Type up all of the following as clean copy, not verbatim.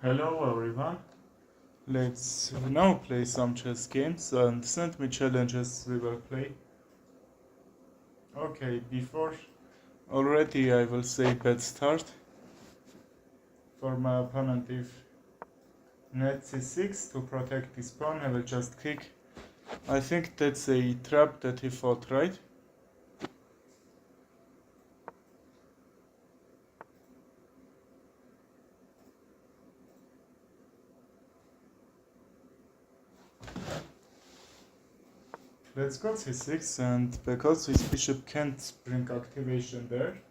Hello everyone. Let's now play some chess games and send me challenges we will play. Okay, before already I will say bad start for my opponent. If knight c6 to protect his pawn, I will just kick. I think that's a trap that he fought, right? Let's go c6, and because his bishop can't bring activation there,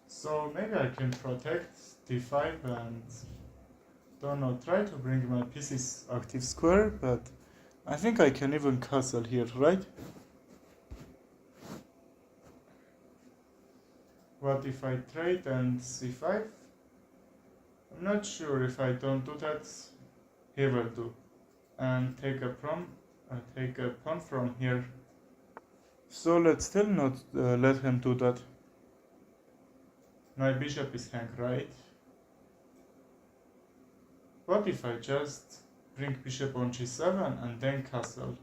so maybe I can protect d5 and don't know, try to bring my pieces active square, but I think I can even castle here, right? What if I trade and c5? I'm not sure. If I don't do that, he will do. And take a pawn from here. So let's still not let him do that. My bishop is hanged, right? What if I just bring bishop on g7 and then castle?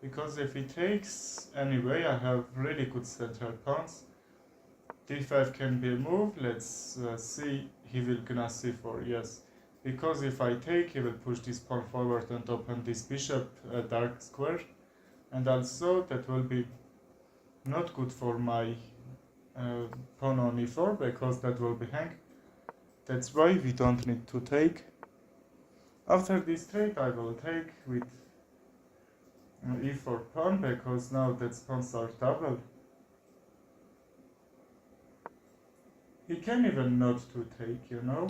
Because if he takes anyway, I have really good central pawns. d5 can be a move. Let's see. He will gonna c4, yes. Because if I take, he will push this pawn forward and open this bishop dark square. And also that will be not good for my pawn on e4 because that will be hang. That's why we don't need to take. After this trade I will take with e4 pawn because now that pawns are double. He can even not to take, you know.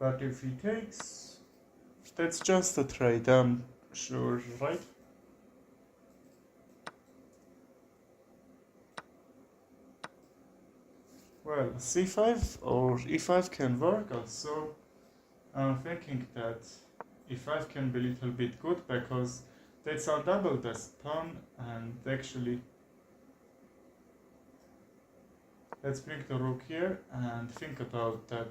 But if he takes, that's just a trade, I'm sure, right? Well, c5 or e5 can work also. I'm thinking that e5 can be a little bit good because that's a double desk pawn, and actually let's bring the rook here and think about that.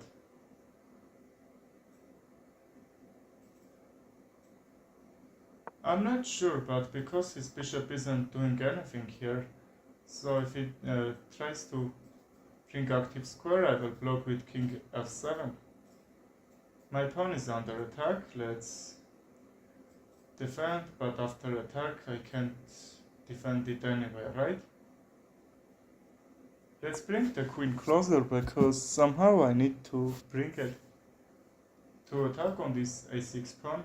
I'm not sure, but because his bishop isn't doing anything here, so if he tries to bring active square, I will block with king f7. My pawn is under attack. Let's defend, but after attack I can't defend it anyway, right? Let's bring the queen closer because somehow I need to bring it to attack on this a6 pawn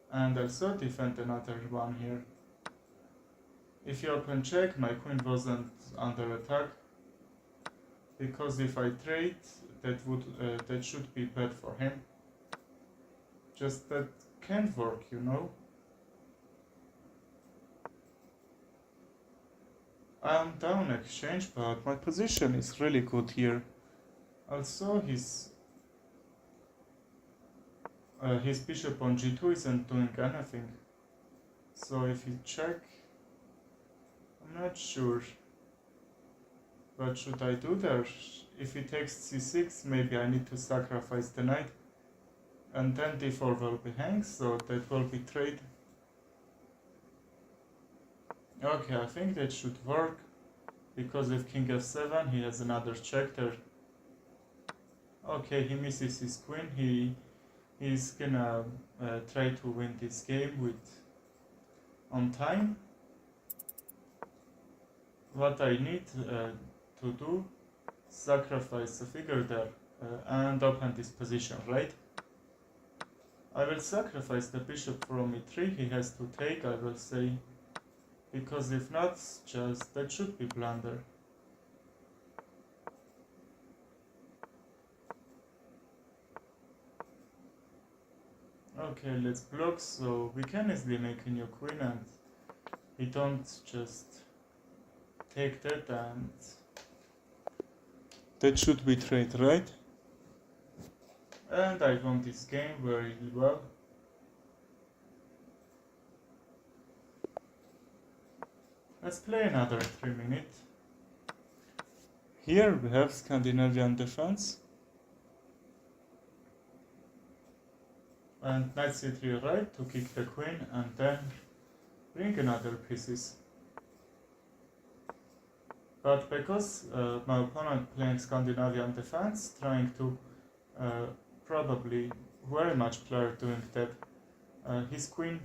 and also defend another one here. If you open check, my queen wasn't under attack because if I trade, that should be bad for him. Just that can't work, you know. I'm down exchange, but my position is really good here. Also, his bishop on g2 isn't doing anything. So if he check, I'm not sure. What should I do there? If he takes c6, maybe I need to sacrifice the knight. And then d4 will be hanged, so that will be trade. Okay, I think that should work. Because if king f7, he has another check there. Okay, he misses his queen. He's gonna try to win this game with on time. What I need to do, sacrifice a figure there and open this position, right? I will sacrifice the bishop from e3, he has to take, I will say, because if not, just that should be blunder. Okay, let's block, so we can easily make a new queen and we don't just take that, and that should be trade, right? And I won this game very well. Let's play another 3 minutes. Here we have Scandinavian defense. And knight c3 right to kick the queen and then bring another pieces. But because my opponent playing Scandinavian defense, trying to probably very much player doing that, his queen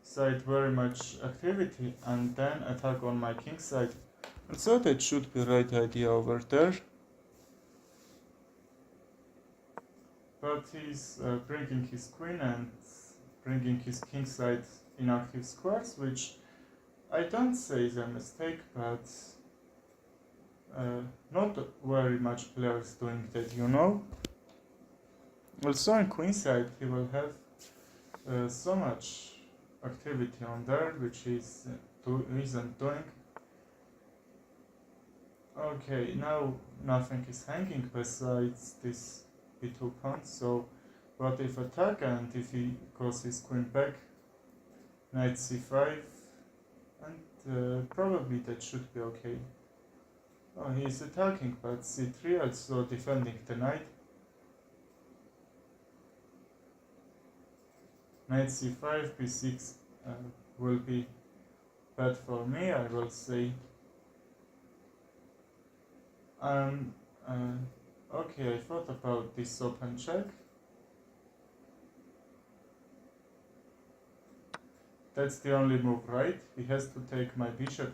side very much activity and then attack on my king side. And so that should be right idea over there. But he's bringing his queen and bringing his king side in active squares, which I don't say is a mistake, but not very much players doing that, you know. Also on queen side he will have so much activity on there, which is isn't doing. Okay, now nothing is hanging besides this b2 pawn, so what if attack, and if he goes his queen back, knight c5, and probably that should be okay. Oh, he is attacking, but c3 also defending the knight. Knight c5, b6 will be bad for me, I will say. Okay, I thought about this open check. That's the only move, right? He has to take my bishop.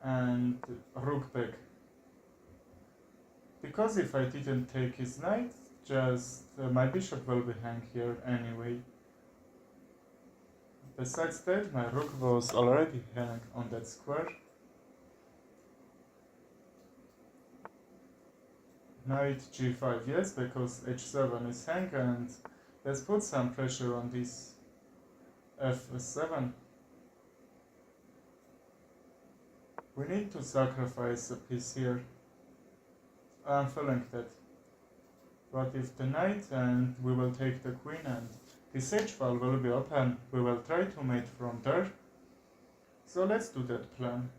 And rook back. Because if I didn't take his knight, just my bishop will be hang here anyway. Besides that, my rook was already hang on that square. Knight g5, yes, because h7 is hang, and let's put some pressure on this f7. We need to sacrifice a piece here. I'm feeling that. But if the knight, and we will take the queen, and this h-file will be open, we will try to mate from there. So let's do that plan.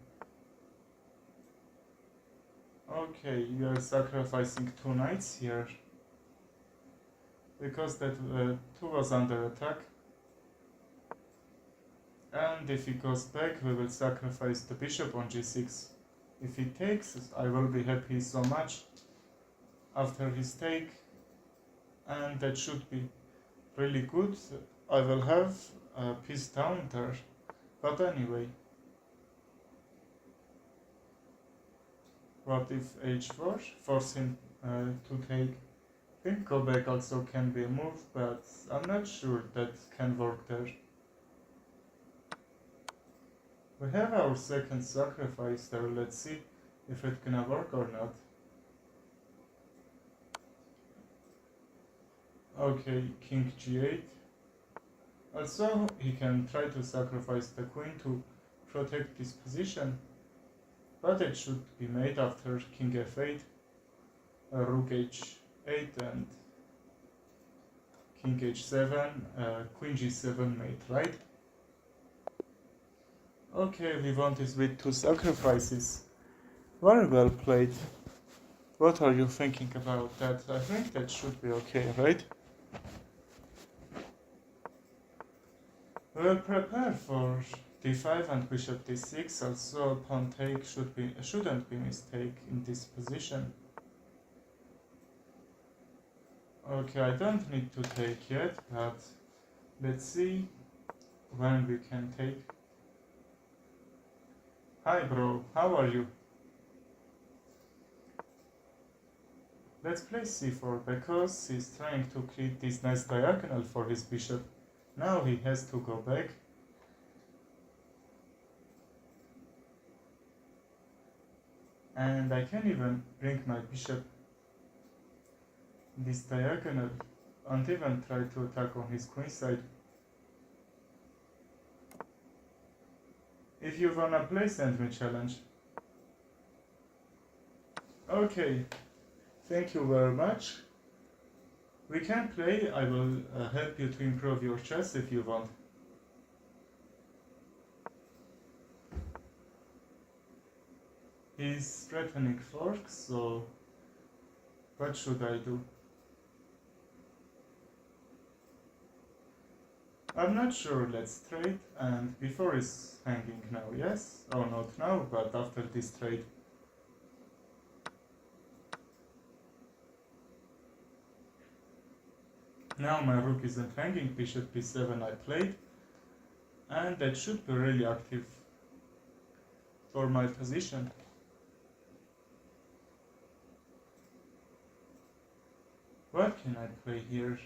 Okay, we are sacrificing two knights here, because that two was under attack. And if he goes back, we will sacrifice the bishop on g6. If he takes, I will be happy so much after his take, and that should be really good. I will have a piece down there, but anyway. What if h4? Force him to take. Think go back also can be a move, but I'm not sure that can work there. We have our second sacrifice there, let's see if it gonna work or not. Okay, king g8. Also, he can try to sacrifice the queen to protect this position, but it should be made after king f8, rook h8 and king h7, queen g7 mate, right? Okay, we won this with two sacrifices. Very well played. What are you thinking about that? I think that should be okay, right? We'll prepare for d5 and bishop d6. Also, pawn take shouldn't be mistake in this position. Okay, I don't need to take yet, but let's see when we can take. Hi bro, how are you? Let's play c4 because he's trying to create this nice diagonal for his bishop. Now he has to go back. And I can even bring my bishop this diagonal and even try to attack on his queen side. If you wanna play, send me challenge. Okay, thank you very much. We can play, I will help you to improve your chess if you want. He's threatening fork, so what should I do? I'm not sure, let's trade, and before is hanging now, yes? Oh, not now, but after this trade. Now my rook isn't hanging, bishop b7 I played, and that should be really active for my position. What can I play here?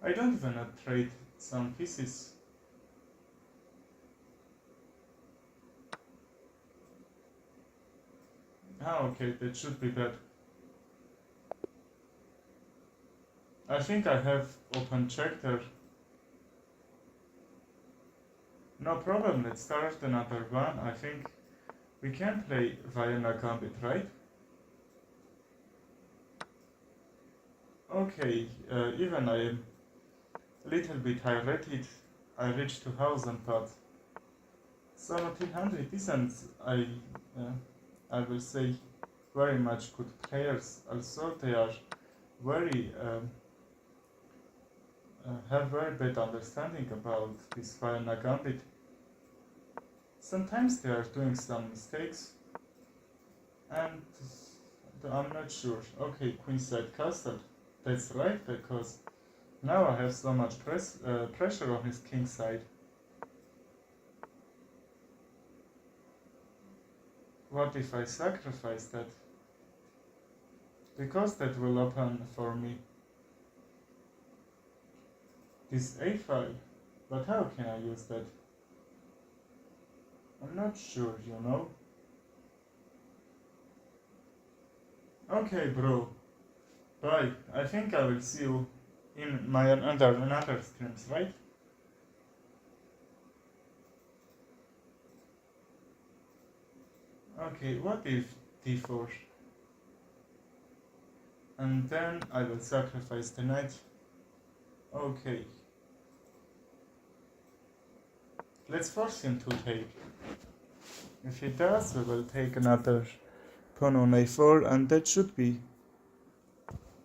I don't even trade some pieces. Ah, okay, that should be bad. I think I have open check there. No problem, let's start another one. I think we can play Vienna Gambit, right? Okay, even I am a little bit high-rated. I reached 2000, but 1700 isn't, I will say, very much good players. Also, they are very have very bad understanding about this Vienna Gambit. Sometimes they are doing some mistakes, and I'm not sure. Okay, queenside castle. That's right, because now I have so much pressure on his king side. What if I sacrifice that? Because that will open for me this a5. But how can I use that? I'm not sure, you know. Okay, bro. Bye. I think I will see you in my another streams, right? Okay, what if d4? And then I will sacrifice the knight. Okay. Let's force him to take. If he does, we will take another pawn on a4, and that should be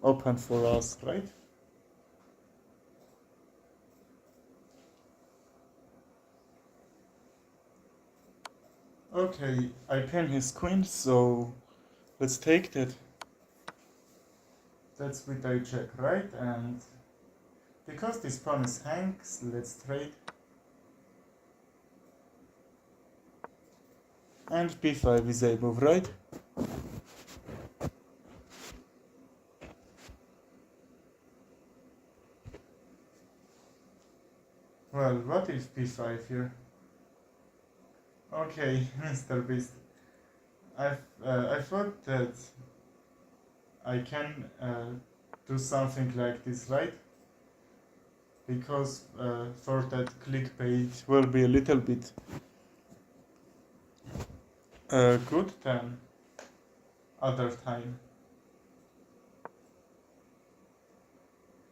open for us, right? Okay, I pin his queen, so let's take that. That's with I check, right? And because this pawn is hangs, let's trade. And b5 is a move, right? Well, what if b5 here? Okay, Mr. Beast. I thought that I can do something like this, right? Because for that clickbait will be a little bit good than other time.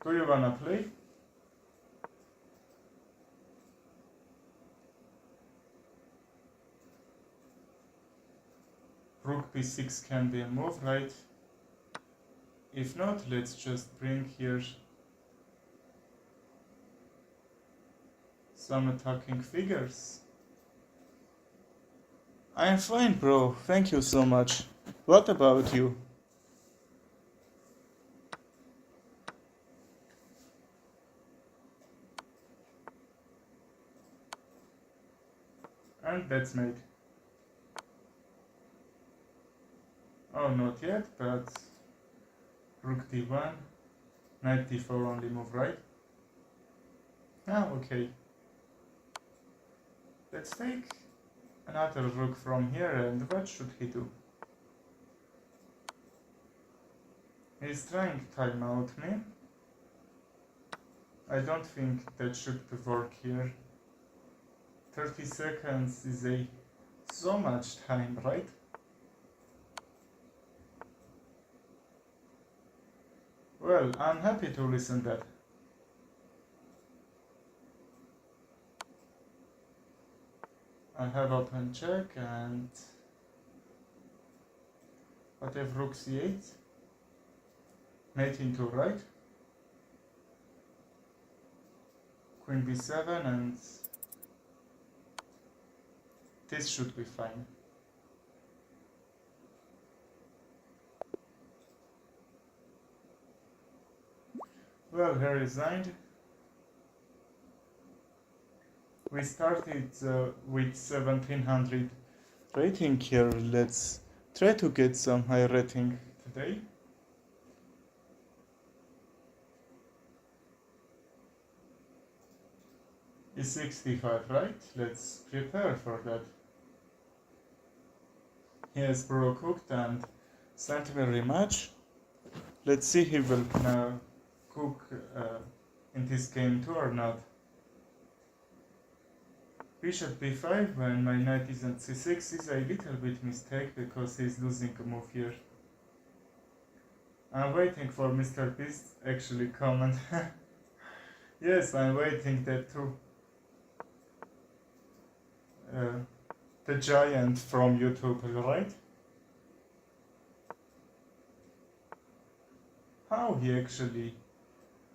Do you wanna play? Rook b6 can be a move, right? If not, let's just bring here some attacking figures. I am fine, bro. Thank you so much. What about you? And that's mate. Oh, not yet, but rook d1, knight d4 only move, right? Ah, okay. Let's take another rook from here, and what should he do? He's trying to time out me. I don't think that should work here. 30 seconds is so much time, right? Well, I'm happy to listen that. I have open check, and what if rook c8? Mate into right. Queen b7, and this should be fine. Well, he resigned. We started with 1700 rating here. Let's try to get some high rating today. Is 65, right? Let's prepare for that. Here's Pro cooked and sent me rematch. Let's see he will now cook in this game too or not. Bishop b5 when my knight is on c6 is a little bit mistake because he's losing a move here. I'm waiting for Mr. Beast actually comment. Yes, I'm waiting that too. The giant from YouTube, right? How he actually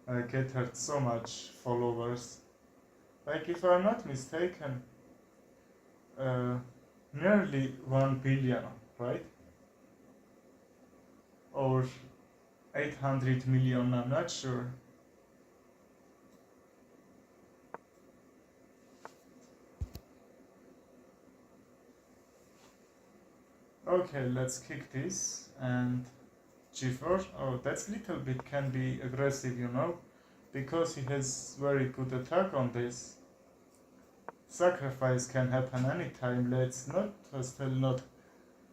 gathered so much followers? Like, if I'm not mistaken, nearly 1 billion, right? Or 800 million, I'm not sure. Okay, let's kick this and g4. Oh, that's little bit can be aggressive, you know, because he has very good attack on this. Sacrifice can happen anytime. Let's not still not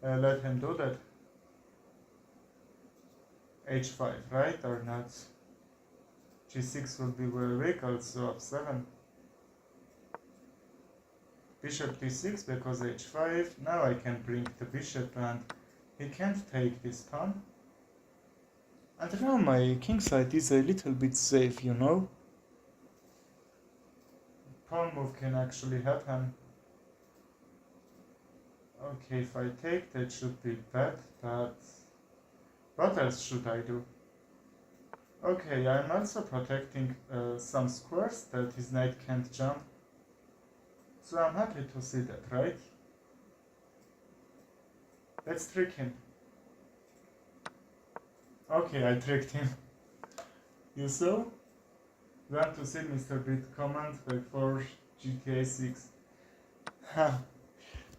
let him do that. h5, right or not? g6 will be very weak, also f7. Bishop d6 because h5. Now I can bring the bishop and he can't take this pawn. And now my king side is a little bit safe, you know. Pawn move can actually happen. Okay, if I take that should be bad, but what else should I do? Okay, I'm also protecting some squares that his knight can't jump. So I'm happy to see that, right? Let's trick him. Okay, I tricked him. You saw? Want to see Mr. Bit comment for GTA 6. Ha!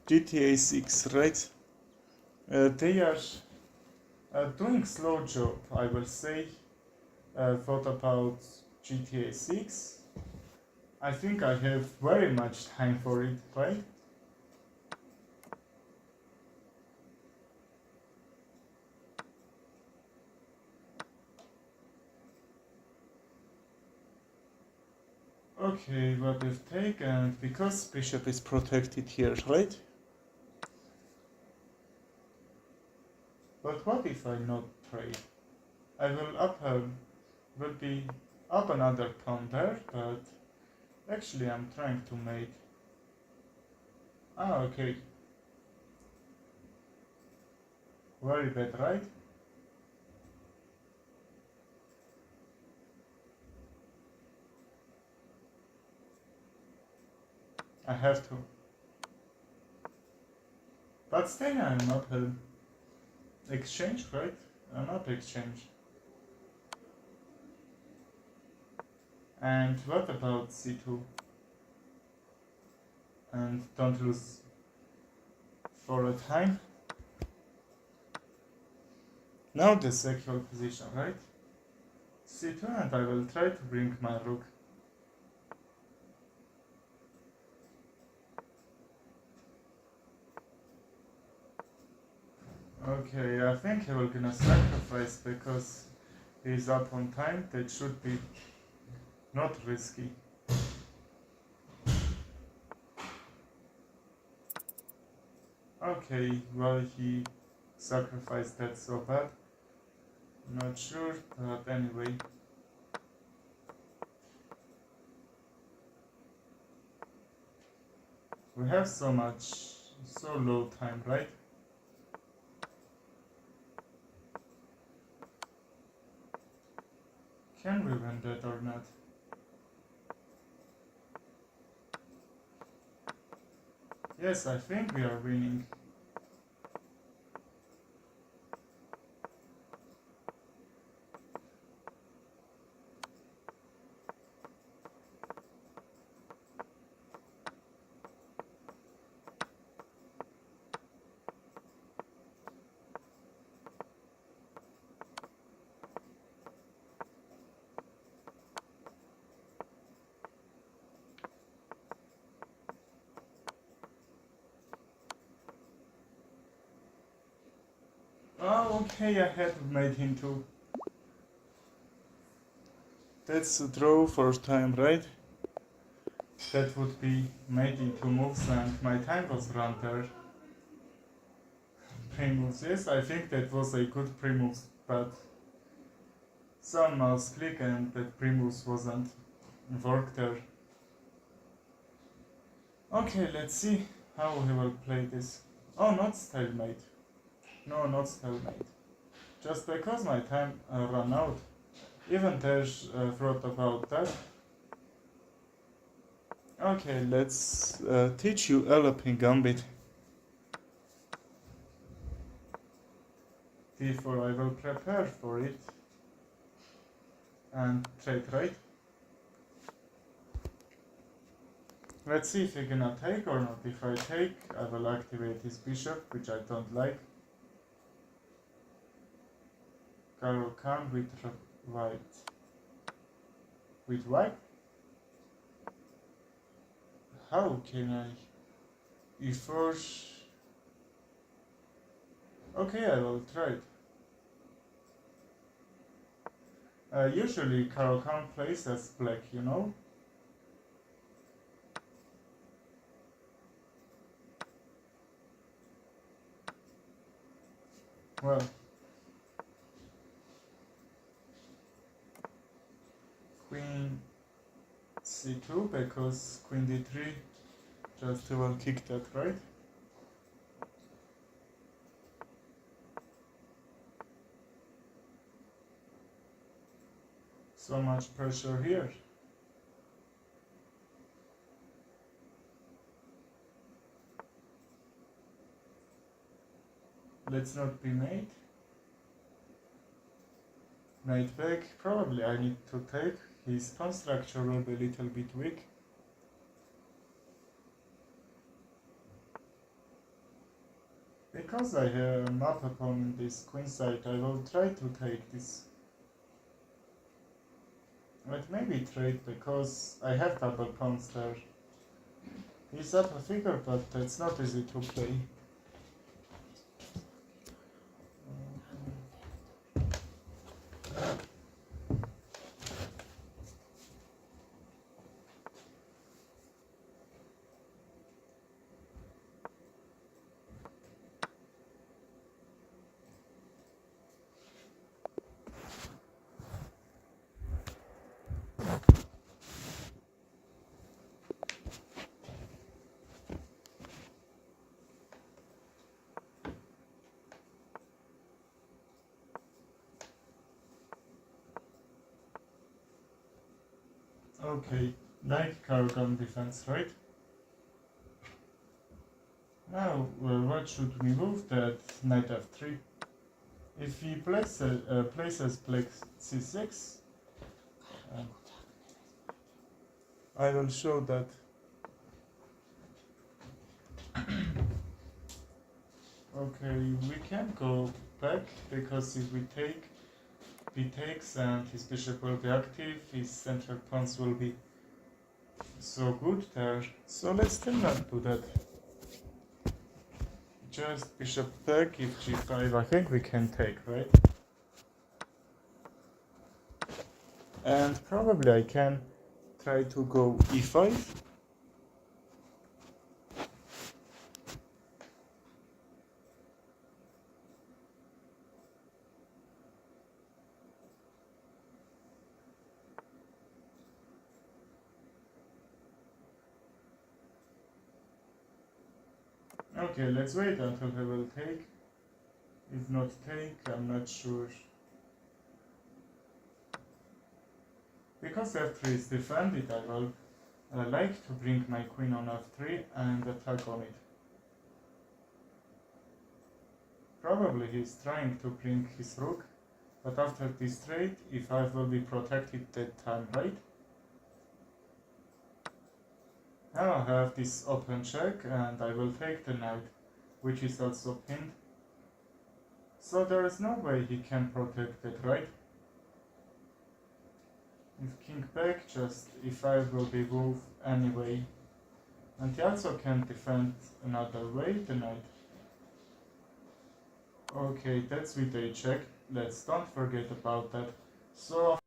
GTA 6, right? They are doing slow job, I will say. What about GTA 6? I think I have very much time for it, right? Okay, what if take, and because bishop is protected here, right? But what if I not trade? I will be up another pawn there, but actually I'm trying to make... Ah, okay. Very bad, right? I have to. But still I'm not exchange, right? I'm not exchange. And what about c2? And don't lose for a time. Now the secure position, right? c2, and I will try to bring my rook. Okay, I think he will gonna sacrifice because he's up on time. That should be not risky. Okay, well, he sacrificed that so bad. Not sure, but anyway. We have so low time, right? Can we win that or not? Yes, I think we are winning. Oh, okay, I had made him too. That's a draw for time, right? That would be made into moves and my time was run there. Pre-moves, yes, I think that was a good pre-moves, but some mouse click and that pre-moves wasn't work there. Okay, let's see how he will play this. Oh, not stalemate. No, not stalemate. Just because my time ran out. Even Tesh thought about that. Okay, let's teach you Eloping Gambit. Therefore, I will prepare for it. And trade, right? Let's see if you're gonna take or not. If I take, I will activate his bishop, which I don't like. Caro-Kann with white. With white? How can I force? Okay, I will try it. Usually Caro-Kann plays as black, you know? Well, Queen C2 because Queen D3 just will kick that, right? So much pressure here. Let's not be mate. Knight back, probably I need to take. His pawn structure will be a little bit weak. Because I have a map upon this queen side, I will try to take this. But maybe trade because I have double pawns there. He's up a figure, but it's not easy to play. Okay, like Caro-Kann defense, right? Now, what should we move? That knight f3. If he places black c6, I will show that. Okay, we can go back because if we take, he takes and his bishop will be active, his central pawns will be so good there. So let's still not do that. Just bishop back, if g5, I think we can take, right? And probably I can try to go e5. Okay, let's wait until he will take. If not take, I'm not sure. Because f3 is defended, I will like to bring my queen on f3 and attack on it. Probably he's trying to bring his rook, but after this trade, e5 will be protected that time, right? Now I have this open check and I will take the knight, which is also pinned. So there is no way he can protect it, right? If king back, just e5 will be moved anyway. And he also can defend another way, the knight. Okay, that's with a check. Let's don't forget about that. So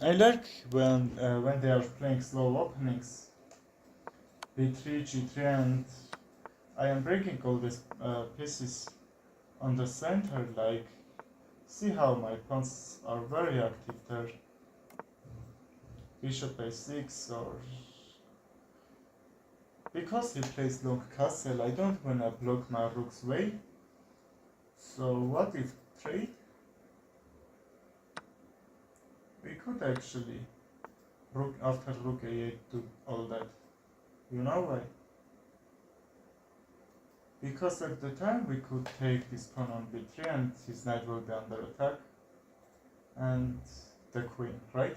I like when they are playing slow openings, b3, g3, and I am breaking all these pieces on the center. Like, see how my pawns are very active there. Bishop a6, or because he plays long castle, I don't wanna block my rook's way. So what if trade? We could actually rook after rook a8 do all that. You know why? Because at the time we could take this pawn on b3 and his knight will be under attack. And the queen, right?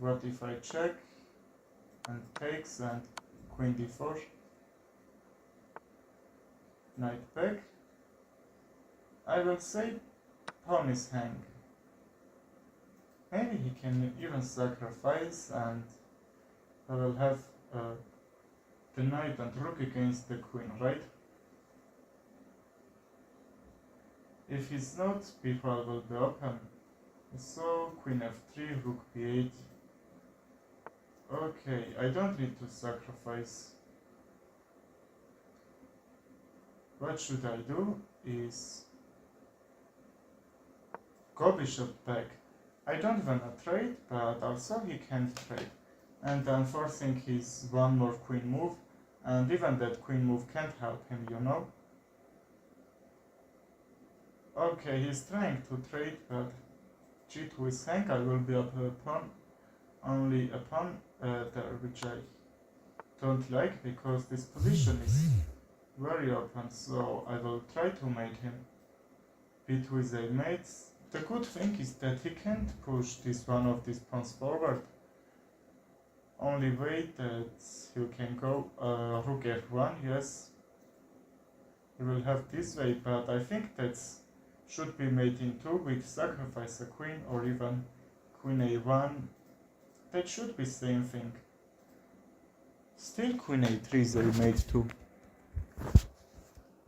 What if I check and takes and queen d4, knight back? I will say pawn is hang. Maybe he can even sacrifice and I will have the knight and rook against the queen, right? If he's not, b4 will be open. So queen f3, rook b8. Okay, I don't need to sacrifice. What should I do is go bishop back. I don't wanna trade, but also he can't trade. And I'm forcing his one more queen move, and even that queen move can't help him, you know? Okay, he's trying to trade, but g2 is hang. I will be up a pawn, only a pawn there, which I don't like, because this position is very open, so I will try to mate him. b2 is a mate. The good thing is that he can't push this one of these pawns forward. Only way that he can go rook f1, yes. He will have this way, but I think that should be made in 2 with sacrifice a queen or even queen a1. That should be same thing. Still queen a3 is a mate too.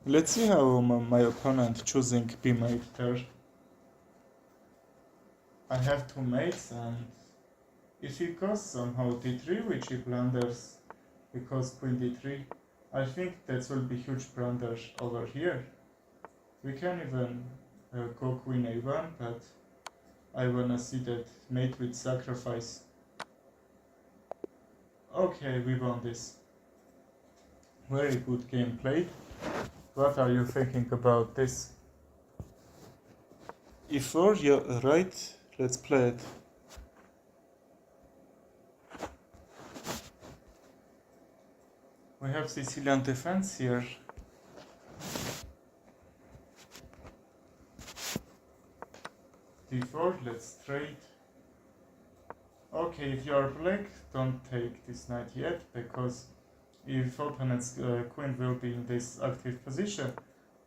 Let's see how my opponent choosing b mate there. I have two mates, and if he goes somehow d3, which he blunders because queen d3, I think that will be huge blunder over here. We can even go queen a1, but I wanna see that mate with sacrifice. Okay, we won this. Very good game played. What are you thinking about this? e4, yeah, right? Let's play it. We have Sicilian defense here. d4, let's trade. Okay, if you are black, don't take this knight yet, because if opponent's queen will be in this active position,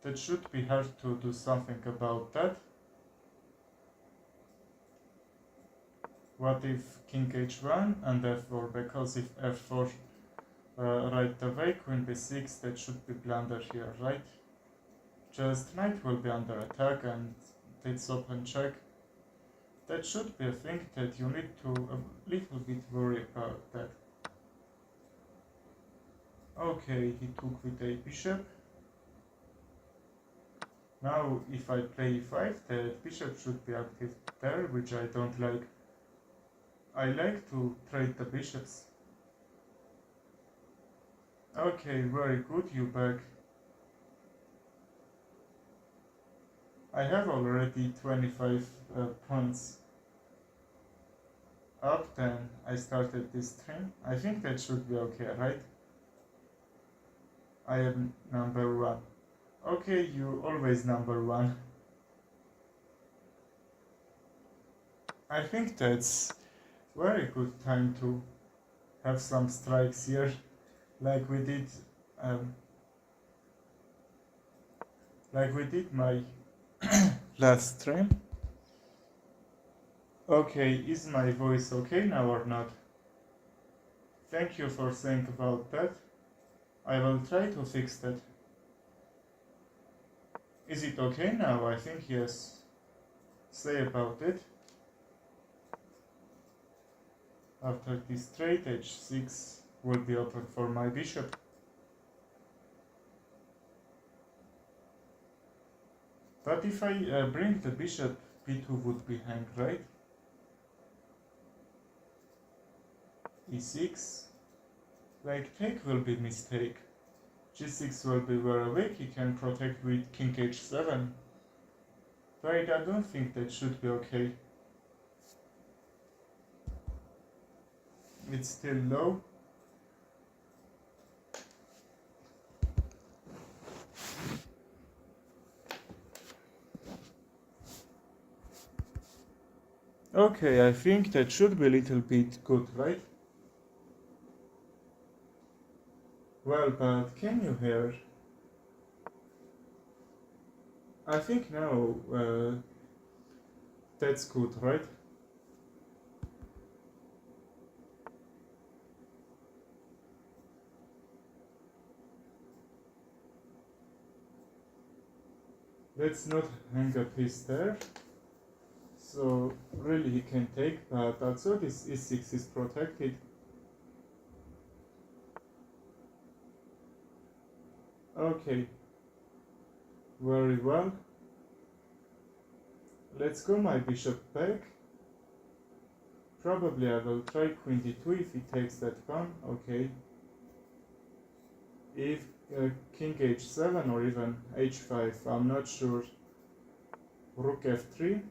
that should be hard to do something about that. What if king h1 and f4, because if f4 right away, queen b6, that should be blunder here, right? just knight will be under attack and takes open check. That should be a thing that you need to a little bit worry about that. Okay, he took with a bishop. Now if I play e5, the bishop should be active there, which I don't like. I like to trade the bishops. Okay, very good, you back. I have already 25 points up, then I started this stream. I think that should be okay, right? I am number 1. Okay, you always number 1. I think that's very good time to have some strikes here, like we did my last stream. Okay, is my voice okay now or not? Thank you for saying about that. I will try to fix that. Is it okay now? I think yes. Say about it. After this trade, h6 will be open for my bishop. But if I bring the bishop, b2 would be hanged, right? e6. Like take will be mistake. g6 will be very weak, he can protect with king h7. But I don't think that should be okay. It's still low. Okay, I think that should be a little bit good, right? Well, but can you hear? I think now that's good, right? Let's not hang a piece there. So really he can take, but also this e6 is protected. Okay, very well. Let's go my bishop back. Probably I will try queen d2 if he takes that pawn. Okay. If king h7 or even h5, I'm not sure. Rook f3.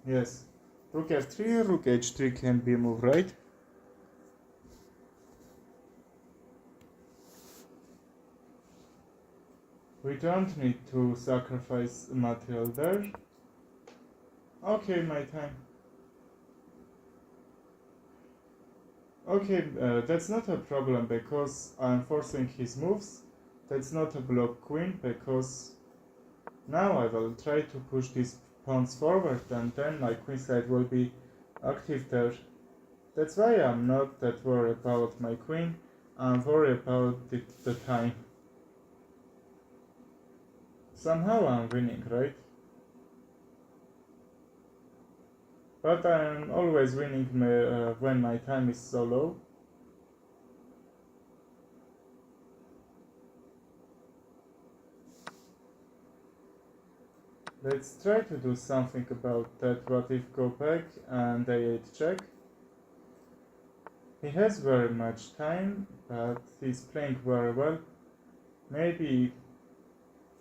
Yes, rook f3, rook h3 can be moved, right? We don't need to sacrifice material there. Okay, my time. Okay, that's not a problem because I'm forcing his moves. That's not a block queen because now I will try to push these pawns forward and then my queen side will be active there. That's why I'm not that worried about my queen. I'm worried about the time. Somehow I'm winning, right? But I'm always winning when my time is so low. Let's try to do something about that. What if go back and a8 check? He has very much time, but he's playing very well. Maybe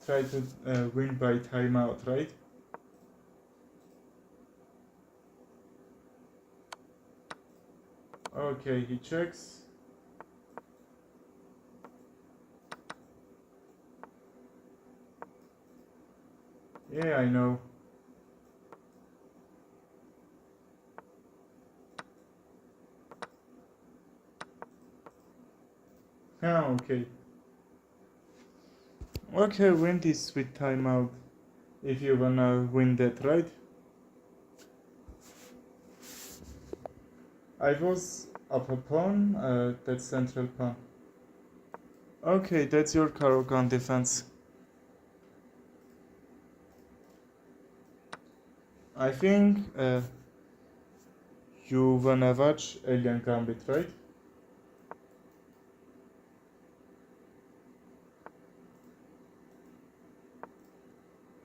try to win by timeout, right? Okay, he checks. Yeah, I know. Ah, okay. Okay, win this with timeout. If you wanna win that, right? I was up a pawn, that central pawn. Okay, that's your Karogan defense. I think you wanna watch Alien Gambit, right?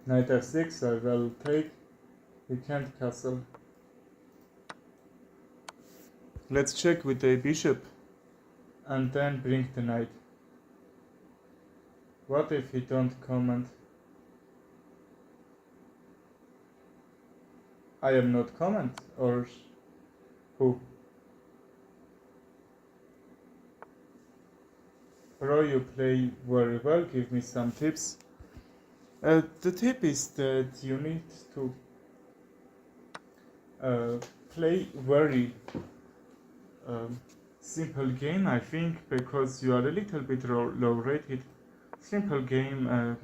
Knight f6, I will take. You can't castle. Let's check with the bishop and then bring the knight. What if he don't comment? I am not comment, or who? Bro, you play very well, give me some tips. The tip is that you need to play very simple game, I think, because you are a little bit low rated. Simple game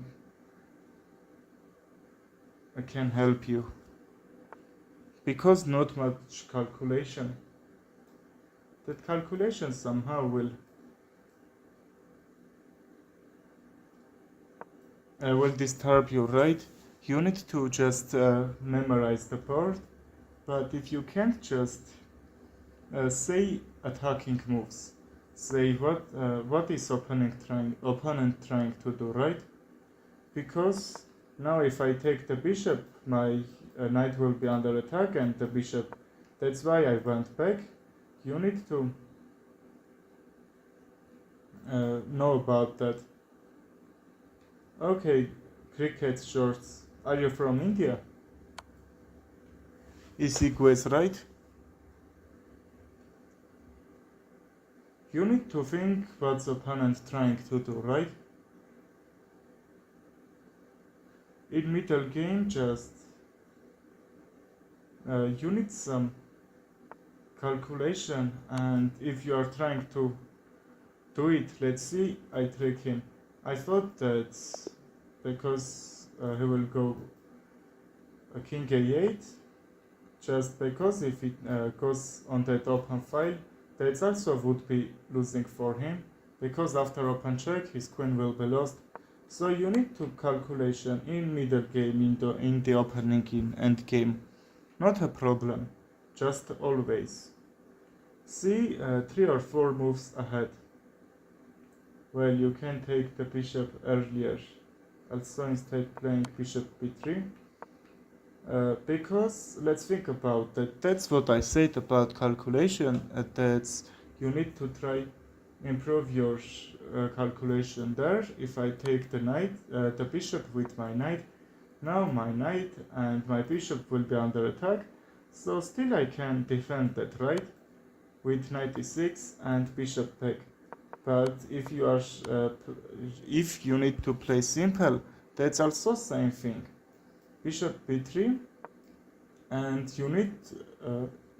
can help you, because not much calculation. That calculation somehow will disturb you, right? You need to just memorize the board, but if you can't just say attacking moves, say what is opponent trying to do, right? Because now if I take the bishop, my knight will be under attack and the bishop. That's why I went back. You need to know about that. Okay, cricket shorts. Are you from India? Is Iguez right? You need to think what's opponent trying to do, right? In middle game, just you need some calculation, and if you are trying to do it, let's see, I trick him. I thought that because he will go king a8, just because if it goes on that open file, that also would be losing for him, because after open check his queen will be lost. So you need to calculation in middle game, in the opening, in end game. Not a problem, just always. See 3 or 4 moves ahead. Well, you can take the bishop earlier. Also instead playing bishop b3. Because let's think about that. That's what I said about calculation. That's you need to try improve your calculation there. If I take the knight, the bishop with my knight, now my knight and my bishop will be under attack. So still I can defend that, right? With knight e6 and bishop back. But if you are if you need to play simple, that's also same thing. Bishop b3, and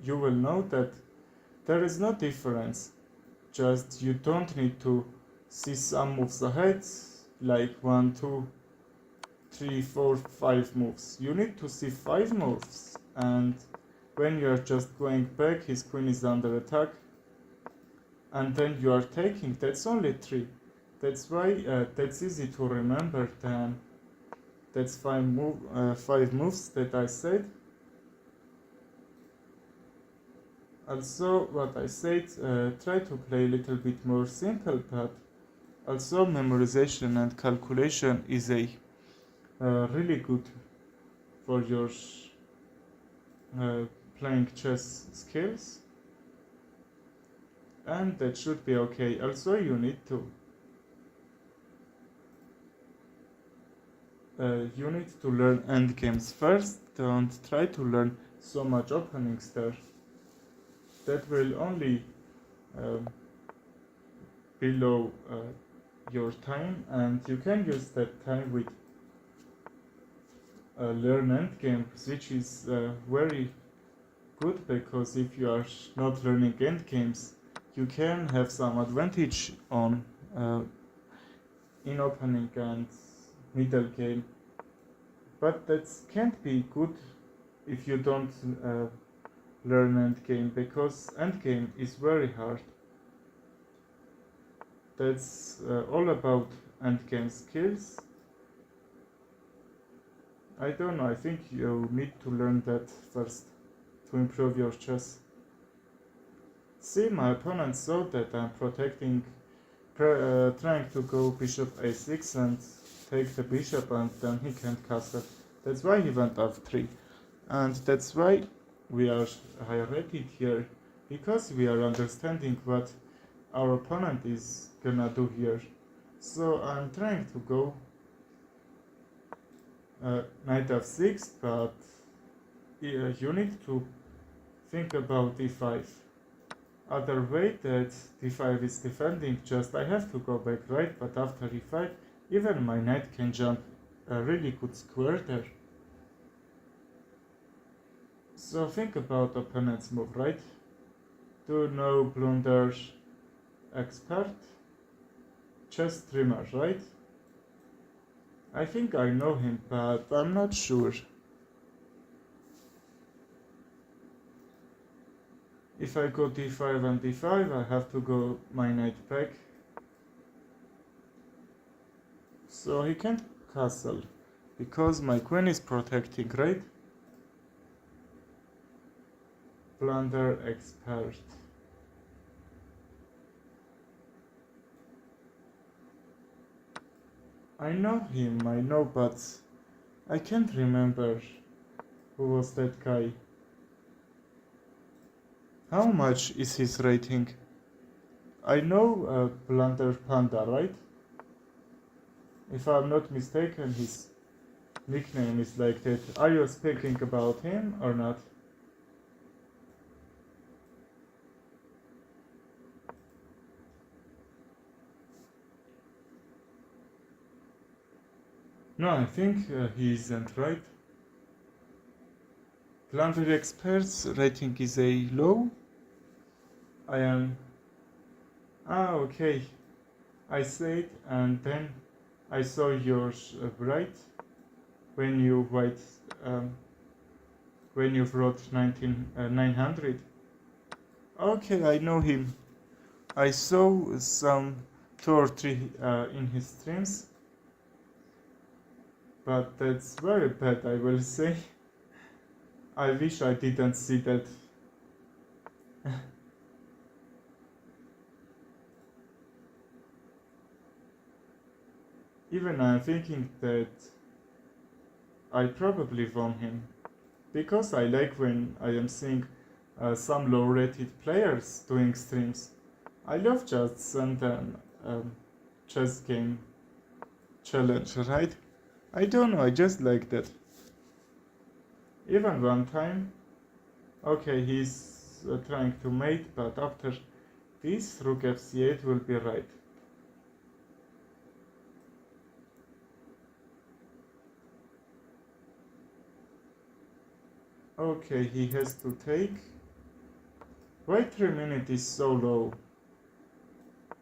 you will know that there is no difference. Just you don't need to see some moves ahead, like 1, 2, 3, 4, 5 moves. You need to see 5 moves, and when you are just going back, his queen is under attack, and then you are taking. That's only 3. That's why that's easy to remember. Then that's 5 moves that I said. Also, what I said, try to play a little bit more simple, but also memorization and calculation is a really good for your playing chess skills, and that should be okay. Also, you need to learn endgames first. Don't try to learn so much openings there. That will only below your time, and you can use that time with learn endgames, which is very good, because if you are not learning endgames, you can have some advantage on in opening and middle game, but that can't be good if you don't learn endgame, because endgame is very hard. that's all about endgame skills. I don't know, I think you need to learn that first to improve your chess. See, my opponent saw that I'm protecting, trying to go bishop a6 and take the bishop, and then he can't castle. That's why he went f3. And that's why we are high-rated here, because we are understanding what our opponent is gonna do here. So I'm trying to go knight f6, but you need to think about d5. Other way that d5 is defending, just I have to go back right, but after e5, even my knight can jump a really good square there. So think about opponent's move, right? Do know Blunder expert? Chess streamer, right? I think I know him, but I'm not sure. If I go d5 and d5, I have to go my knight back. So he can't castle, because my queen is protecting, right? Blunder expert. I know him, I know, but I can't remember who was that guy. How much is his rating? I know Blunder Panda, right? If I'm not mistaken, his nickname is like that. Are you speaking about him or not? No, I think he isn't, right? Blunder expert's rating is a low. I am... Ah, okay. I said, and then I saw yours right when you write when you wrote 900. Okay, I know him. I saw some 2 or 3 in his streams, but that's very bad, I will say. I wish I didn't see that. Even I'm thinking that I probably won him, because I like when I am seeing some low-rated players doing streams. I love just send an chess game challenge, right? I don't know, I just like that. Even one time, okay, he's trying to mate, but after this, rook fc8 will be right. Okay, he has to take. Wait 3 minutes is so low.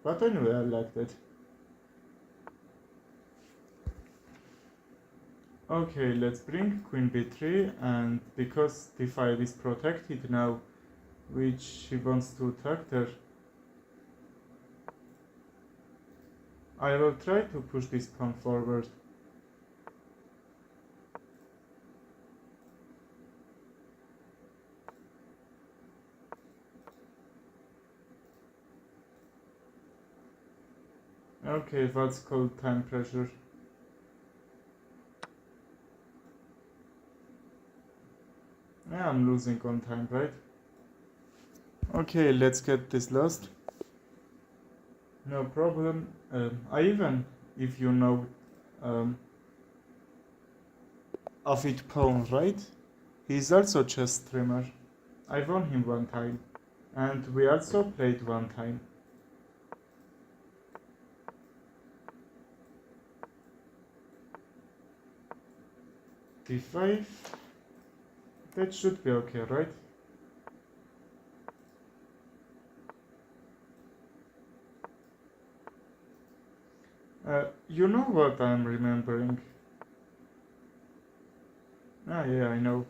But anyway, I like that. Okay, let's bring queen b3, and because d5 is protected now, which he wants to attack there, I will try to push this pawn forward. Okay, that's called time pressure. Yeah, I'm losing on time, right? Okay, let's get this lost. No problem. I even, if you know Afid Pawn, right? He's also chess streamer. I won him one time. And we also played one time. d5. That should be okay, right? You know what I'm remembering? Ah, yeah, I know.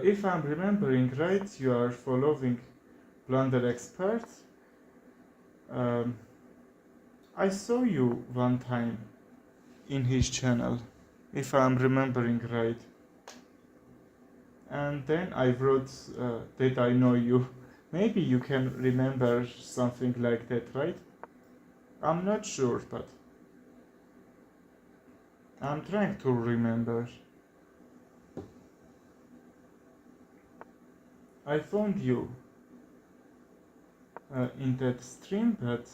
If I'm remembering right, you are following Blunder Expert. Um, I saw you one time in his channel, if I'm remembering right. And then I wrote that I know you. Maybe you can remember something like that, right? I'm not sure, but I'm trying to remember. I found you in that stream, but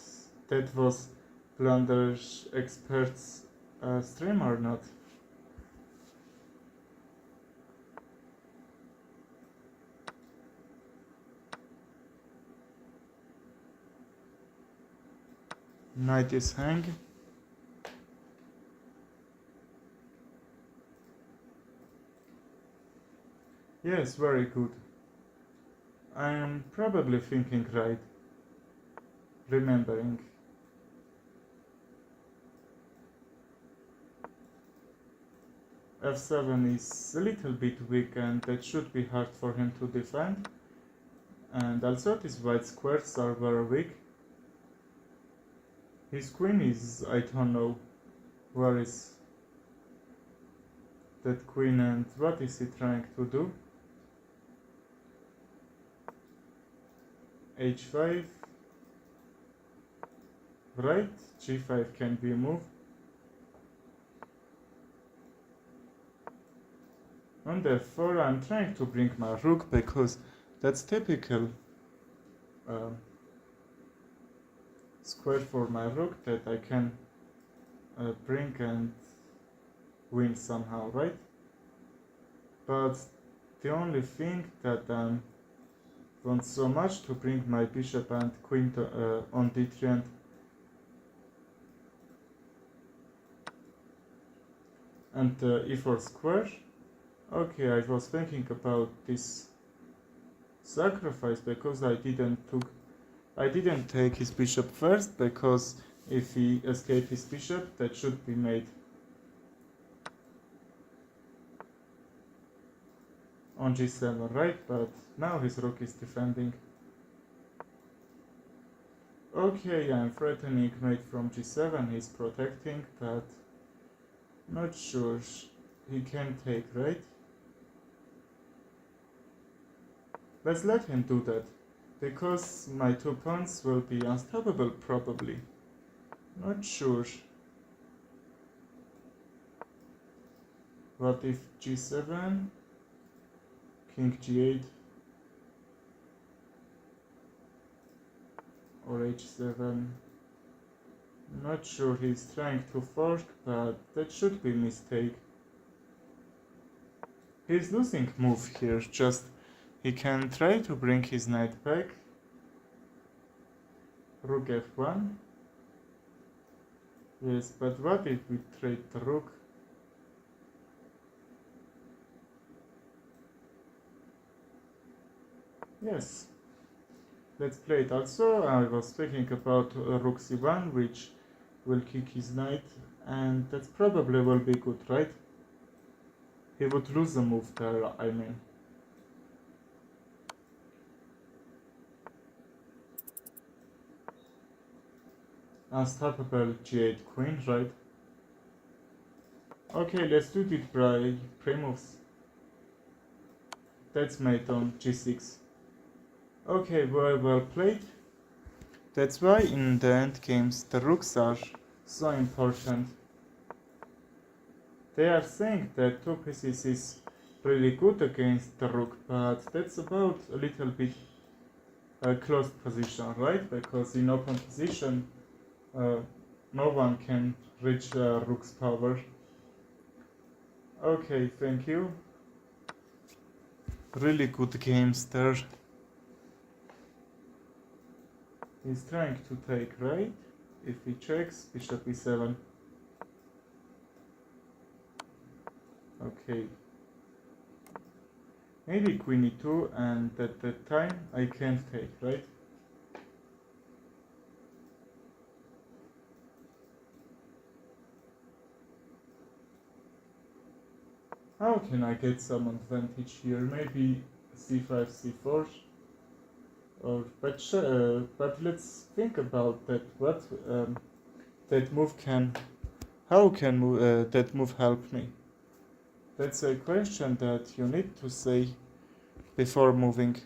that was Blunder's Experts stream or not? Night is hang. Yes, very good. I am probably thinking right. Remembering. F7 is a little bit weak and that should be hard for him to defend. And also these white squares are very weak. His queen is, I don't know, where is that queen and what is he trying to do? H5, right? G5 can be moved. On F4 I'm trying to bring my rook because that's typical square for my rook that I can bring and win somehow, right? But the only thing that I want so much to bring my bishop and queen to, on d3 and e4 square. Okay, I was thinking about this sacrifice because I didn't take his bishop first, because if he escaped his bishop, that should be made on g7, right? But now his rook is defending. Okay, I'm threatening mate from g7, he's protecting, but not sure he can take, right? Let's let him do that, because my 2 pawns will be unstoppable probably. Not sure. What if g7, king g8, or h7? Not sure, he's trying to fork, but that should be a mistake. He's losing move here, just he can try to bring his knight back. Rook f1. Yes, but what if we trade the rook? Yes. Let's play it also. I was thinking about rook c1, which will kick his knight, and that probably will be good, right? He would lose a move there, I mean. Unstoppable g8 queen, right? Okay, let's do the pre-moves. That's mate on g6. Okay, very well played. That's why in the end games the rooks are so important. They are saying that 2 pieces is really good against the rook, but that's about a little bit a closed position, right? Because in open position, no one can reach rook's power. Okay, thank you. Really good games there. He's trying to take, right? If he checks, bishop e7. Okay. Maybe queen e2, and at that time I can't take, right? How can I get some advantage here? Maybe c5, c4. But let's think about that. What that move can, how can that move help me? That's a question that you need to say before moving.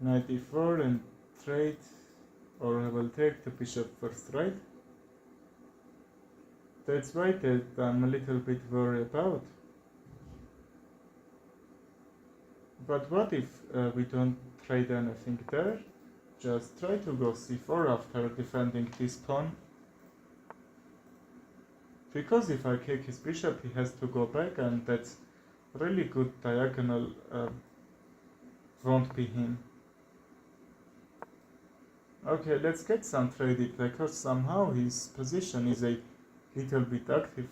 Knight e4 and trade, or I will take the bishop first, right? That's right that I'm a little bit worried about. But what if we don't trade anything there? Just try to go c4 after defending this pawn. Because if I kick his bishop, he has to go back, and that's really good diagonal won't be him. Okay, let's get some traded, because somehow his position is a little bit active.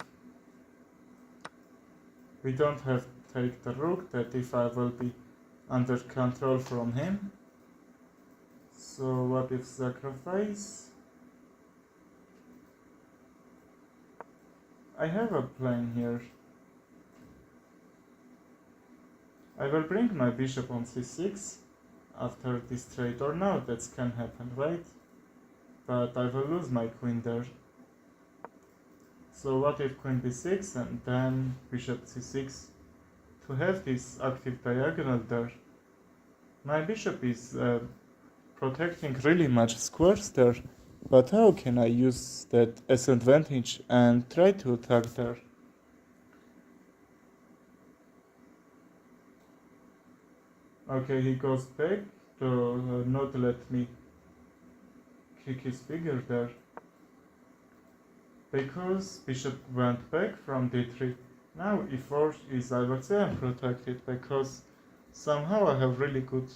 We don't have to take the rook, that if I will be under control from him. So what if sacrifice? I have a plan here. I will bring my bishop on c6 after this trade, or now that can happen, right? But I will lose my queen there. So what if queen b6 and then bishop c6 to have this active diagonal there? My bishop is protecting really much squares there, but how can I use that as advantage and try to attack there? Okay, he goes back to not let me kick his figure there. Because bishop went back from d3. Now e4 is, I would say, unprotected, because somehow I have really good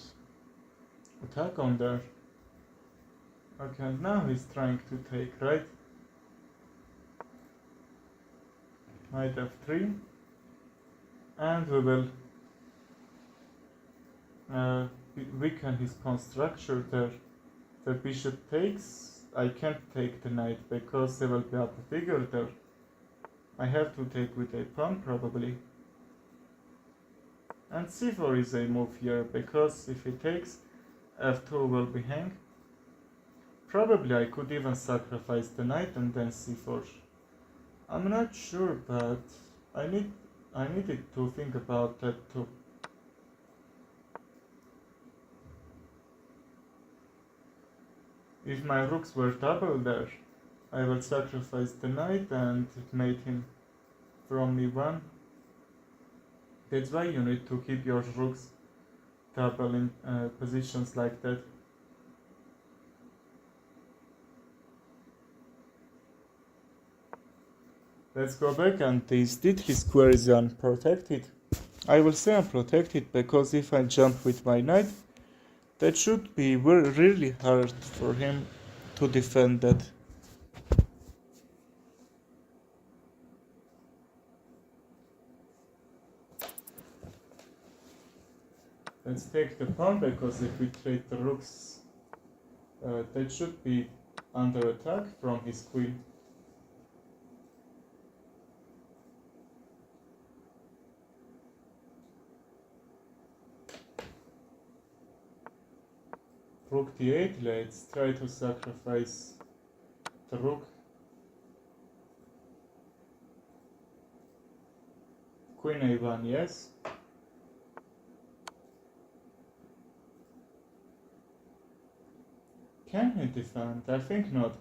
attack on there. Okay, and now he's trying to take, right? Knight f3. And we will weaken his pawn structure there. The bishop takes. I can't take the knight because there will be up a figure there. I have to take with a pawn probably. And c4 is a move here, because if he takes, f2 will be hang. Probably I could even sacrifice the knight and then c4. I'm not sure, but I needed to think about that too. If my rooks were double there, I will sacrifice the knight and it made him from e1. That's why you need to keep your rooks double in positions like that. Let's go back, and instead his square is unprotected. I will say unprotected because if I jump with my knight, that should be really hard for him to defend that. Let's take the pawn, because if we trade the rooks, that should be under attack from his queen. Rook d8, let's try to sacrifice the rook. Queen a1, yes. Can he defend? I think not,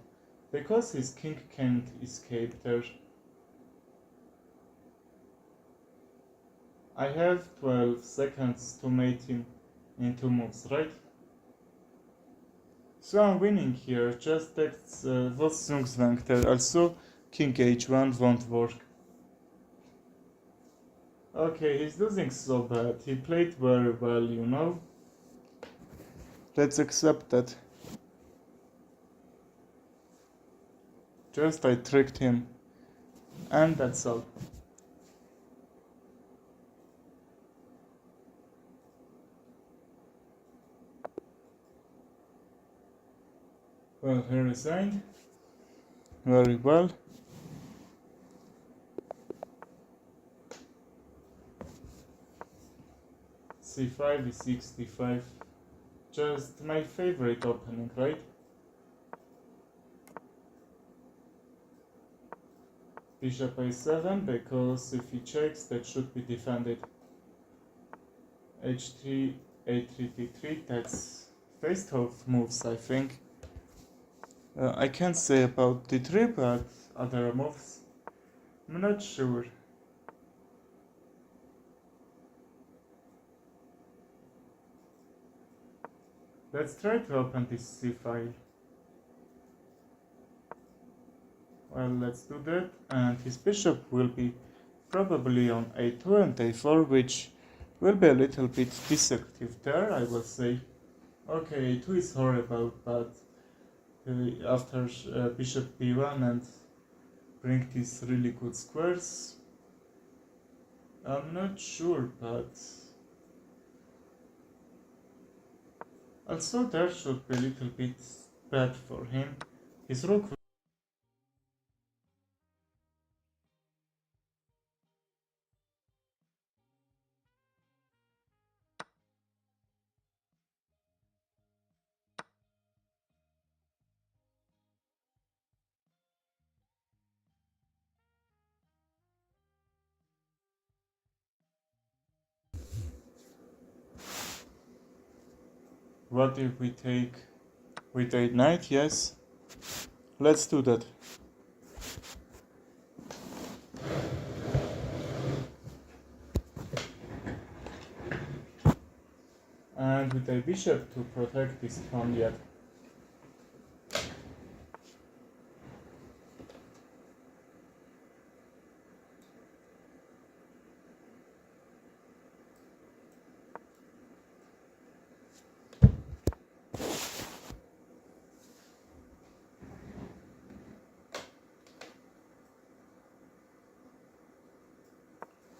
because his king can't escape there. I have 12 seconds to mate him in 2 moves, right? So I'm winning here, just that's Vossungslang there. Also, king h1 won't work. Okay, he's losing so bad. He played very well, you know? Let's accept that. Just I tricked him. And that's all. Well, he resigned. Very well. c5 is 65. Just my favorite opening, right? Bishop a7, because if he checks, that should be defended. h3, a3, d3, that's face-off moves, I think. I can't say about d3, but other moves, I'm not sure. Let's try to open this c file. Well, let's do that, and his bishop will be probably on a2 and a4, which will be a little bit deceptive there, I will say. Okay, a2 is horrible, but after bishop b1 and bring these really good squares, I'm not sure, but also there should be a little bit bad for him. His rook. What if we take with a knight? Yes, let's do that. And with a bishop to protect this pawn yet.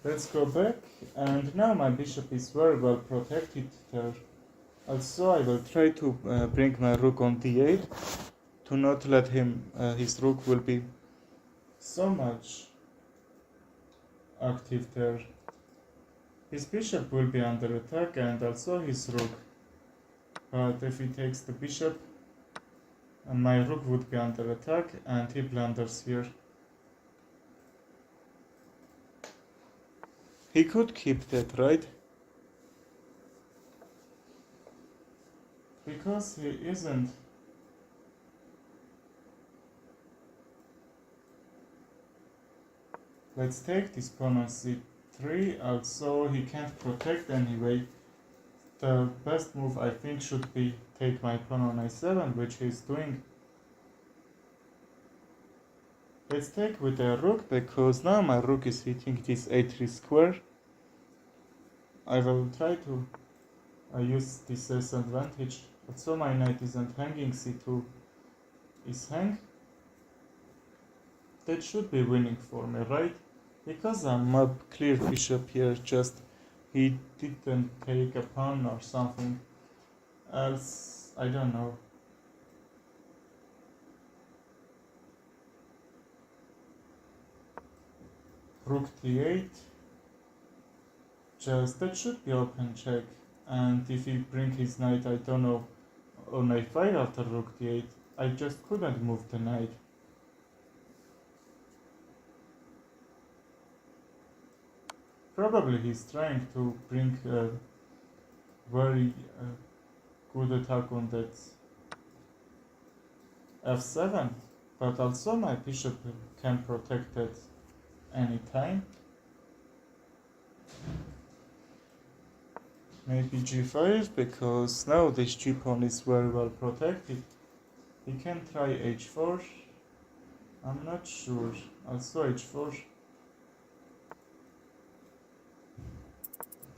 Let's go back, and now my bishop is very well protected there. Also, I will try to bring my rook on d8 to not let him, his rook will be so much active there. His bishop will be under attack and also his rook. But if he takes the bishop, and my rook would be under attack and he blunders here. He could keep that, right? Because he isn't. Let's take this pawn on c3, also he can't protect anyway. The best move I think should be take my pawn on a7, which he's doing. Let's take with a rook, because now my rook is hitting this a3 square. I will try to use this as advantage. Also my knight isn't hanging, c2 is hang. That should be winning for me, right? Because I'm up clear bishop here, just he didn't take a pawn or something else, I don't know. Rook d8, just that should be open check, and if he bring his knight, I don't know, on a5 after rook d8, I just couldn't move the knight. Probably he's trying to bring a very good attack on that f7, but also my bishop can protect it anytime. Maybe g5, because now this g-pawn is very well protected. He can try h4, I'm not sure, also h4.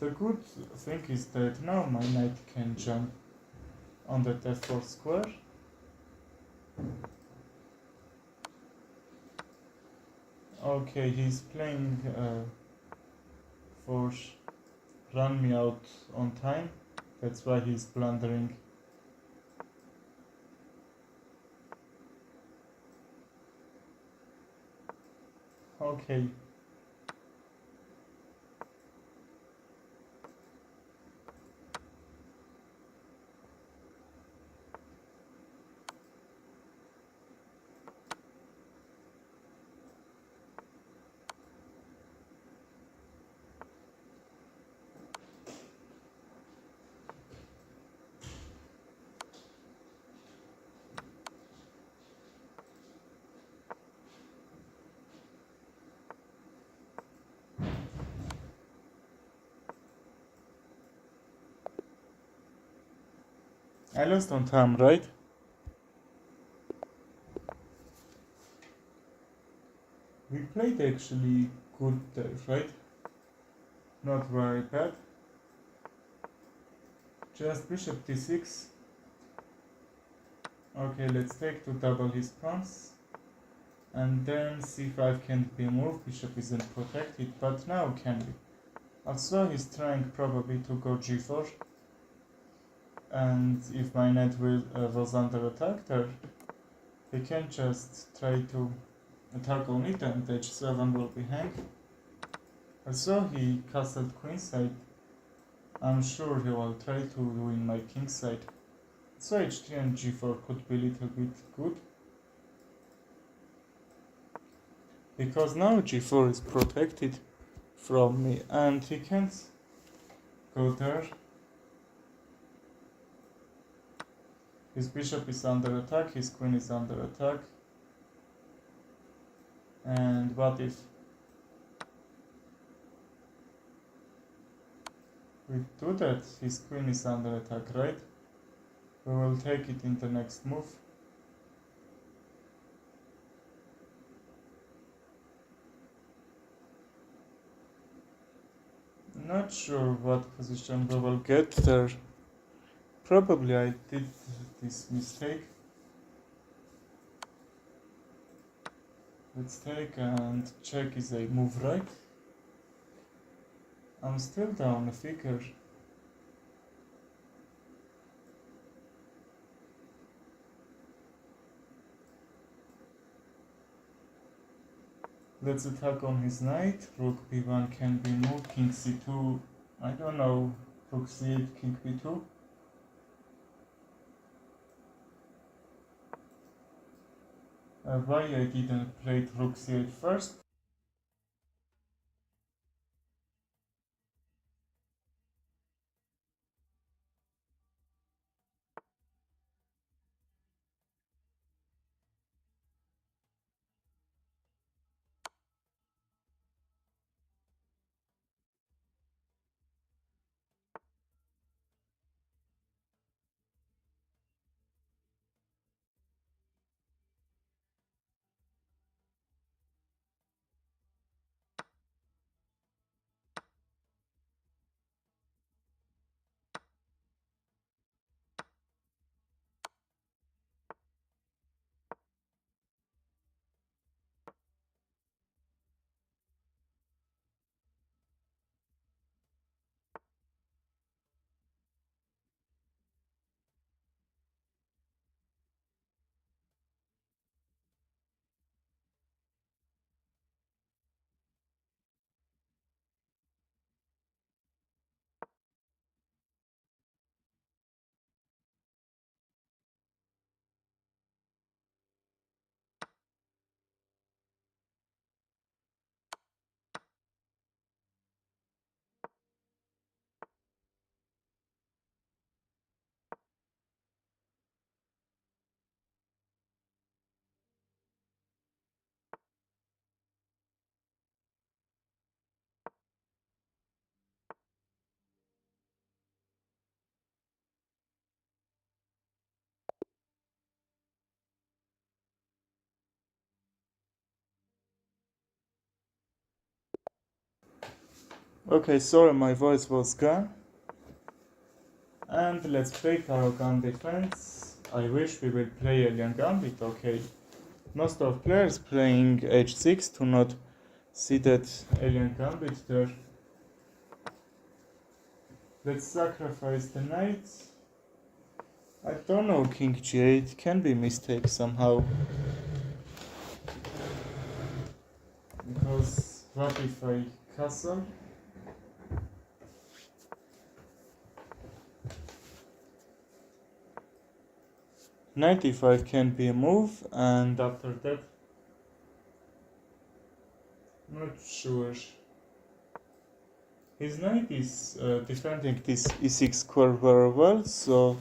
The good thing is that now my knight can jump on that f4 square. Okay, he's playing for run me out on time, that's why he's blundering. Okay. I lost on time, right? We played actually good there, right? Not very bad. Just bishop d6. Okay, let's take to double his pawns. And then c5 can't be moved, bishop isn't protected, but now can be. Also he's trying probably to go g4. And if my knight was under attack there, he can just try to attack on it and h7 will be hanged. Also he castled queenside. I'm sure he will try to win my kingside. So h3 and g4 could be a little bit good. Because now g4 is protected from me and he can't go there. His bishop is under attack, his queen is under attack. And what if we do that? His queen is under attack, right? We will take it in the next move. Not sure what position we will get there. Probably I did this mistake. Let's take and check is a move right. I'm still down a figure. Let's attack on his knight. Rook b1 can be moved. King c2. I don't know. Rook c8, king b2. Why I didn't play rook c8 first? Okay, sorry, my voice was gone. And let's play Paragon Defense. I wish we will play Alien Gambit, okay. Most of players playing h6 do not see that Alien Gambit there. Let's sacrifice the knight. I don't know, King g8 can be mistake somehow. Because what if I castle? Knight e5 can be a move, and after that, not sure. His knight is defending this e6 square very well, so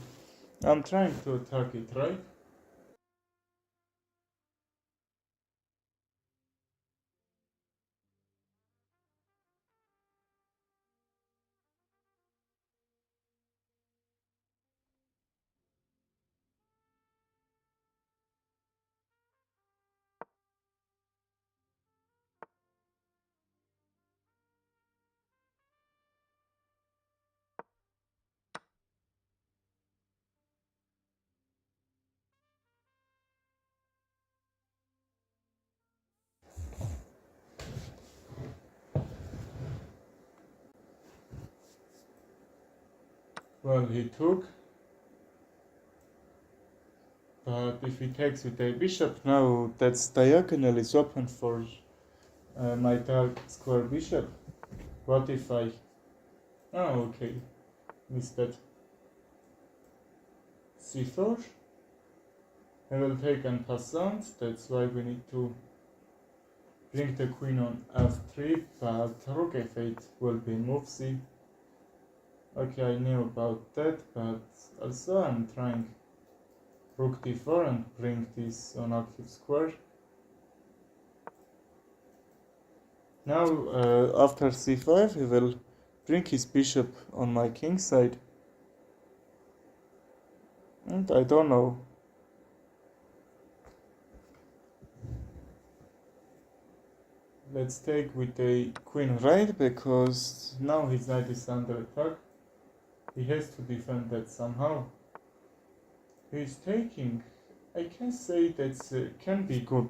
I'm trying to attack it, right? Well, he took, but if he takes with a bishop now, that's diagonal is open for my dark square bishop. What if I... Oh, okay, missed that. c4. I will take en passant, that's why we need to bring the queen on f3, but rook f8 will be move c. Okay, I knew about that, but also I'm trying rook d4 and bring this on active square. Now, after c5, he will bring his bishop on my king side. And I don't know. Let's take with the queen right, because now his knight is under attack. He has to defend that somehow. He's taking. I can say that can be good.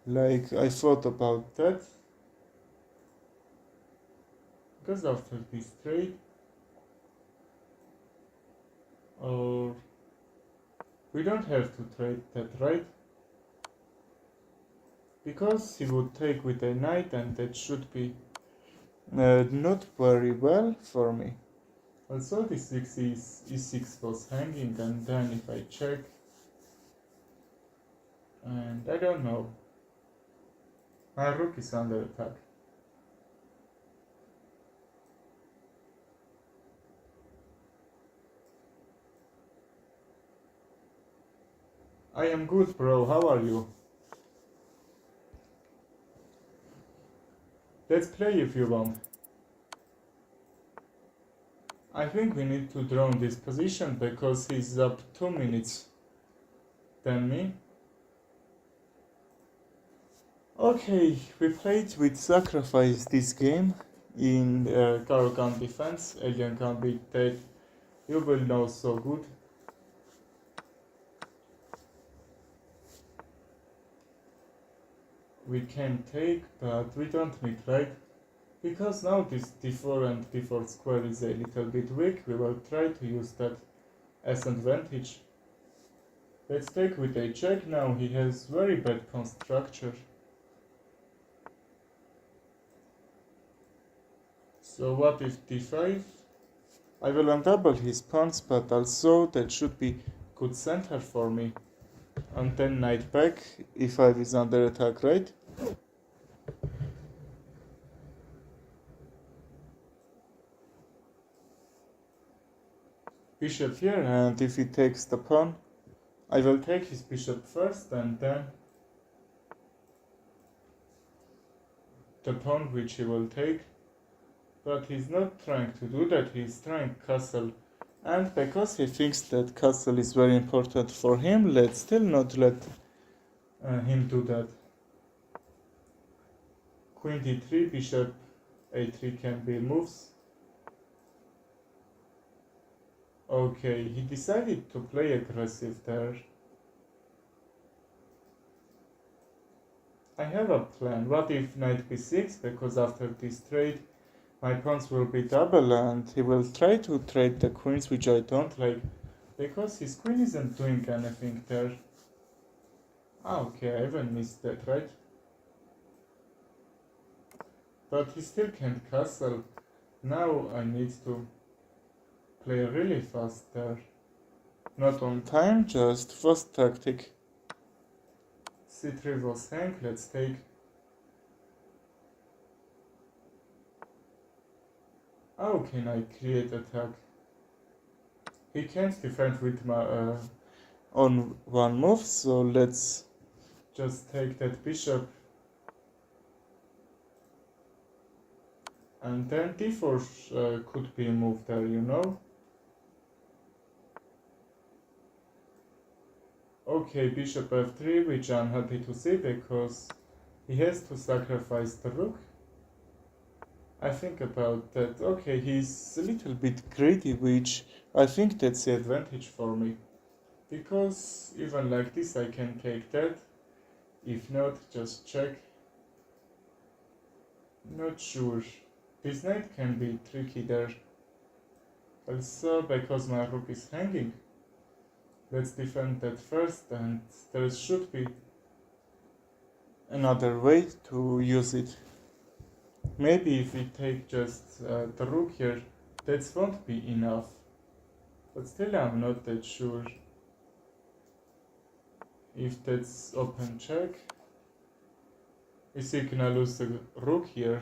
Like, I thought about that. Because after this trade, or we don't have to trade that, right? Because he would take with a knight, and that should be not very well for me. Also, this e6 was hanging, and then if I check, and I don't know, my rook is under attack. I am good, bro. How are you? Let's play if you want. I think we need to draw in this position because he's up 2 minutes than me. Okay, we played with sacrifice this game in Karogan defense, Alien Gambit that you will know so good. We can take, but we don't need, right? Because now this d4 and d4 square is a little bit weak, we will try to use that as an advantage. Let's take with a check now, he has very bad pawn structure. So what if d5? I will undouble his pawns, but also that should be good center for me. And then knight back, e5 is under attack, right? Bishop here, and if he takes the pawn, I will take his bishop first, and then the pawn which he will take. But he's not trying to do that, he's trying castle. And because he thinks that castle is very important for him, let's still not let him do that. Queen d3, bishop a3 can be moves. Okay, he decided to play aggressive there. I have a plan. What if knight b6? Because after this trade, my pawns will be double, and he will try to trade the queens, which I don't like. Because his queen isn't doing anything there. Ah, okay, I even missed that, right? But he still can't castle. Now I need to play really fast there. Not on time, just fast tactic. c3 was hang, let's take. How can I create attack? He can't defend with my on one move, so let's just take that bishop. And then d4 could be moved there, you know? Okay, bishop f3, which I'm happy to see because he has to sacrifice the rook. I think about that. Okay, he's a little bit greedy, which I think that's the advantage for me. Because even like this I can take that. If not, just check. Not sure. This knight can be tricky there. Also, because my rook is hanging, let's defend that first, and there should be another way to use it. Maybe if we take just the rook here, that won't be enough. But still I'm not that sure if that's open check. Is he gonna lose the rook here?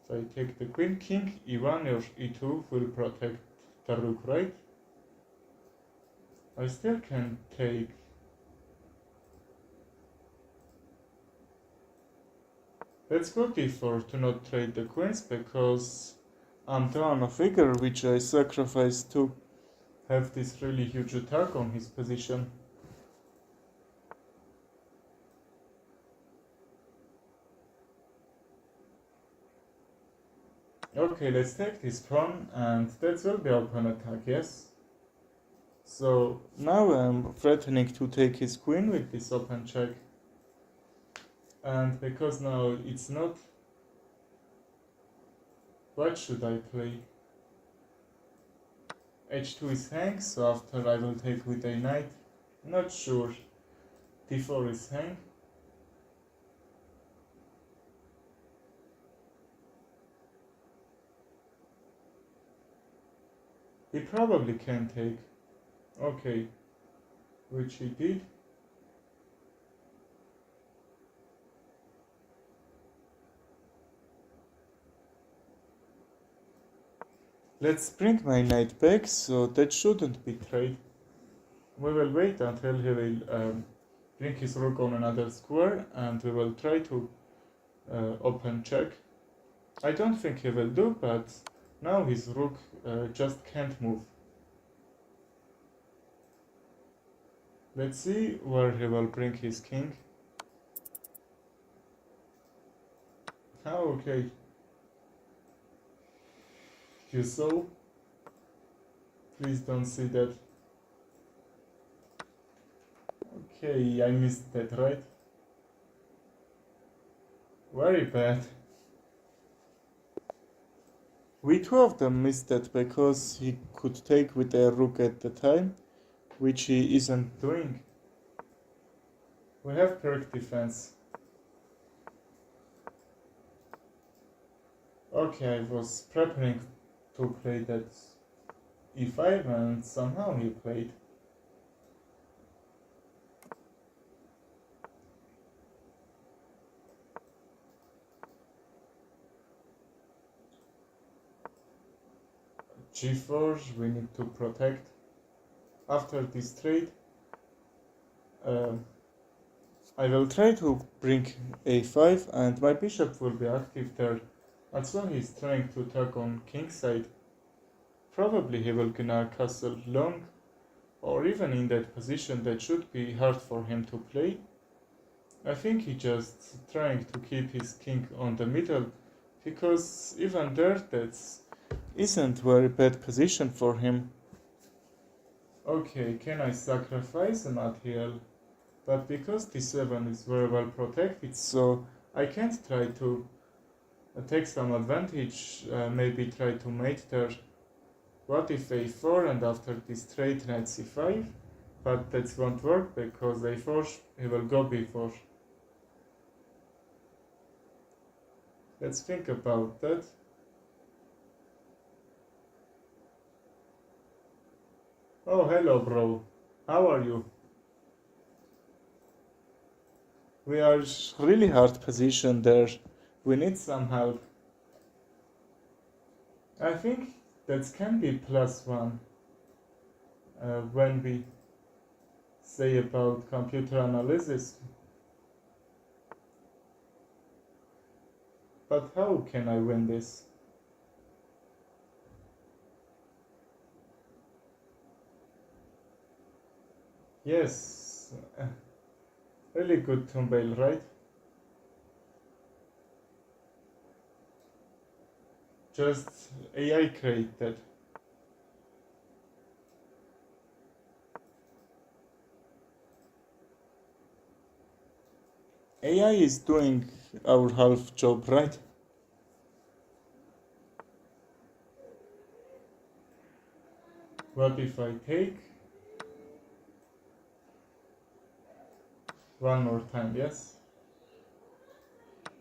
So I take the queen, king, e1 or e2 will protect the rook, right? I still can take. Let's go d4 to not trade the queens, because I'm down a figure which I sacrificed to have this really huge attack on his position. Okay, let's take this pawn, and that will be open attack, yes? So now I'm threatening to take his queen with this open check. And because now it's not, what should I play? h2 is hang, so after I will take with a knight. Not sure. d4 is hang. He probably can take. Okay, which he did. Let's bring my knight back, so that shouldn't be trade. We will wait until he will bring his rook on another square, and we will try to open check. I don't think he will do, but now his rook just can't move. Let's see where he will bring his king. Oh, okay. You saw? Please don't see that. Okay, I missed that, right? Very bad. We two of them missed that because he could take with a rook at the time, which he isn't doing. We have correct defense. Okay, I was preparing to play that e5 and somehow he played. g4, we need to protect. After this trade, I will try to bring a5 and my bishop will be active there. As well, he's trying to attack on kingside. Probably he will gonna castle long, or even in that position that should be hard for him to play. I think he just trying to keep his king on the middle, because even there that's isn't very bad position for him. Okay, can I sacrifice a material? But because d7 is very well protected, so I can't try to take some advantage, maybe try to mate there. What if a4 and after this trade knight c5? But that won't work because a4 he will go b4. Let's think about that. Oh, hello bro. How are you? We are really hard position there. We need some help. I think that can be +1 when we say about computer analysis. But how can I win this? Yes, really good thumbnail, right? Just AI created. AI is doing our half job, right? What if I take one more time? Yes.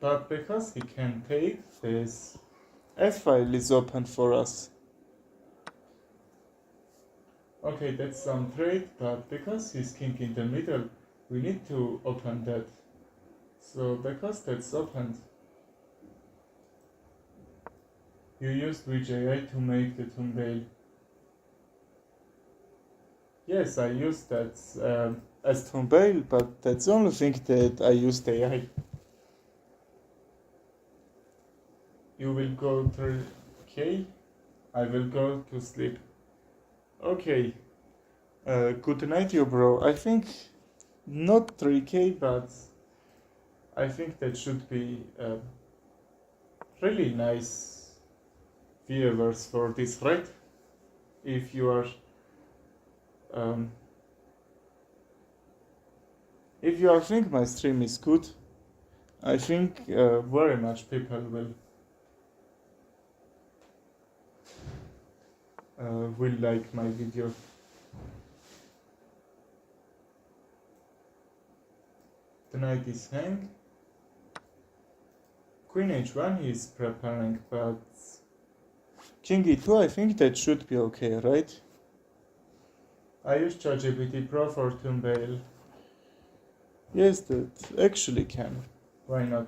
But because he can take, this f-file is open for us. Okay, that's some trade, but because he's king in the middle, we need to open that. So because that's opened, you used VJI to make the thumbnail. Yes, I used that as thumbnail, but that's the only thing that I used AI. You will go 3K, I will go to sleep. Okay, good night you bro. I think not 3K, but I think that should be really nice viewers for this, right? If you are if you are think my stream is good, I think very much people will like my video. The knight is hang. Queen h1 he is preparing, but king e2 I think that should be okay, right? I use ChatGPT Pro for thumbnail. Yes, that actually can. Why not?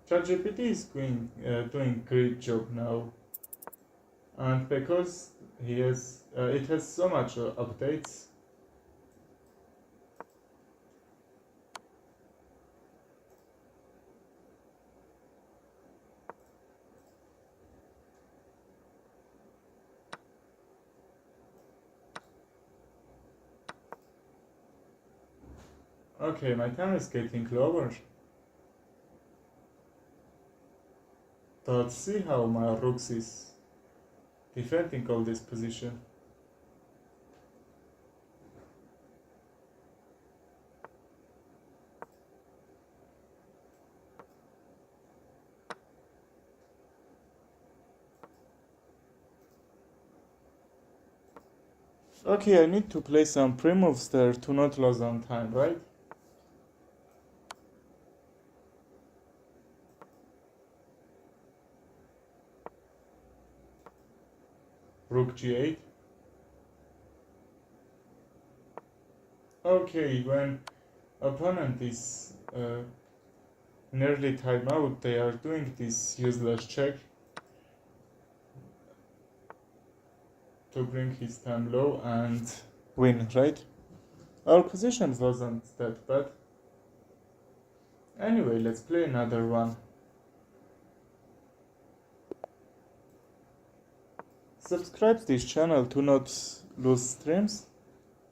ChatGPT is doing great job now, and because it has so much updates. Okay, my time is getting lower. But see how my rooks is defending all this position. Okay, I need to play some pre-moves there to not lose on time, right? Rook g8. Okay, when opponent is in early timeout, they are doing this useless check to bring his time low and win, right? Our position wasn't that bad. Anyway, let's play another one. Subscribe to this channel to not lose streams.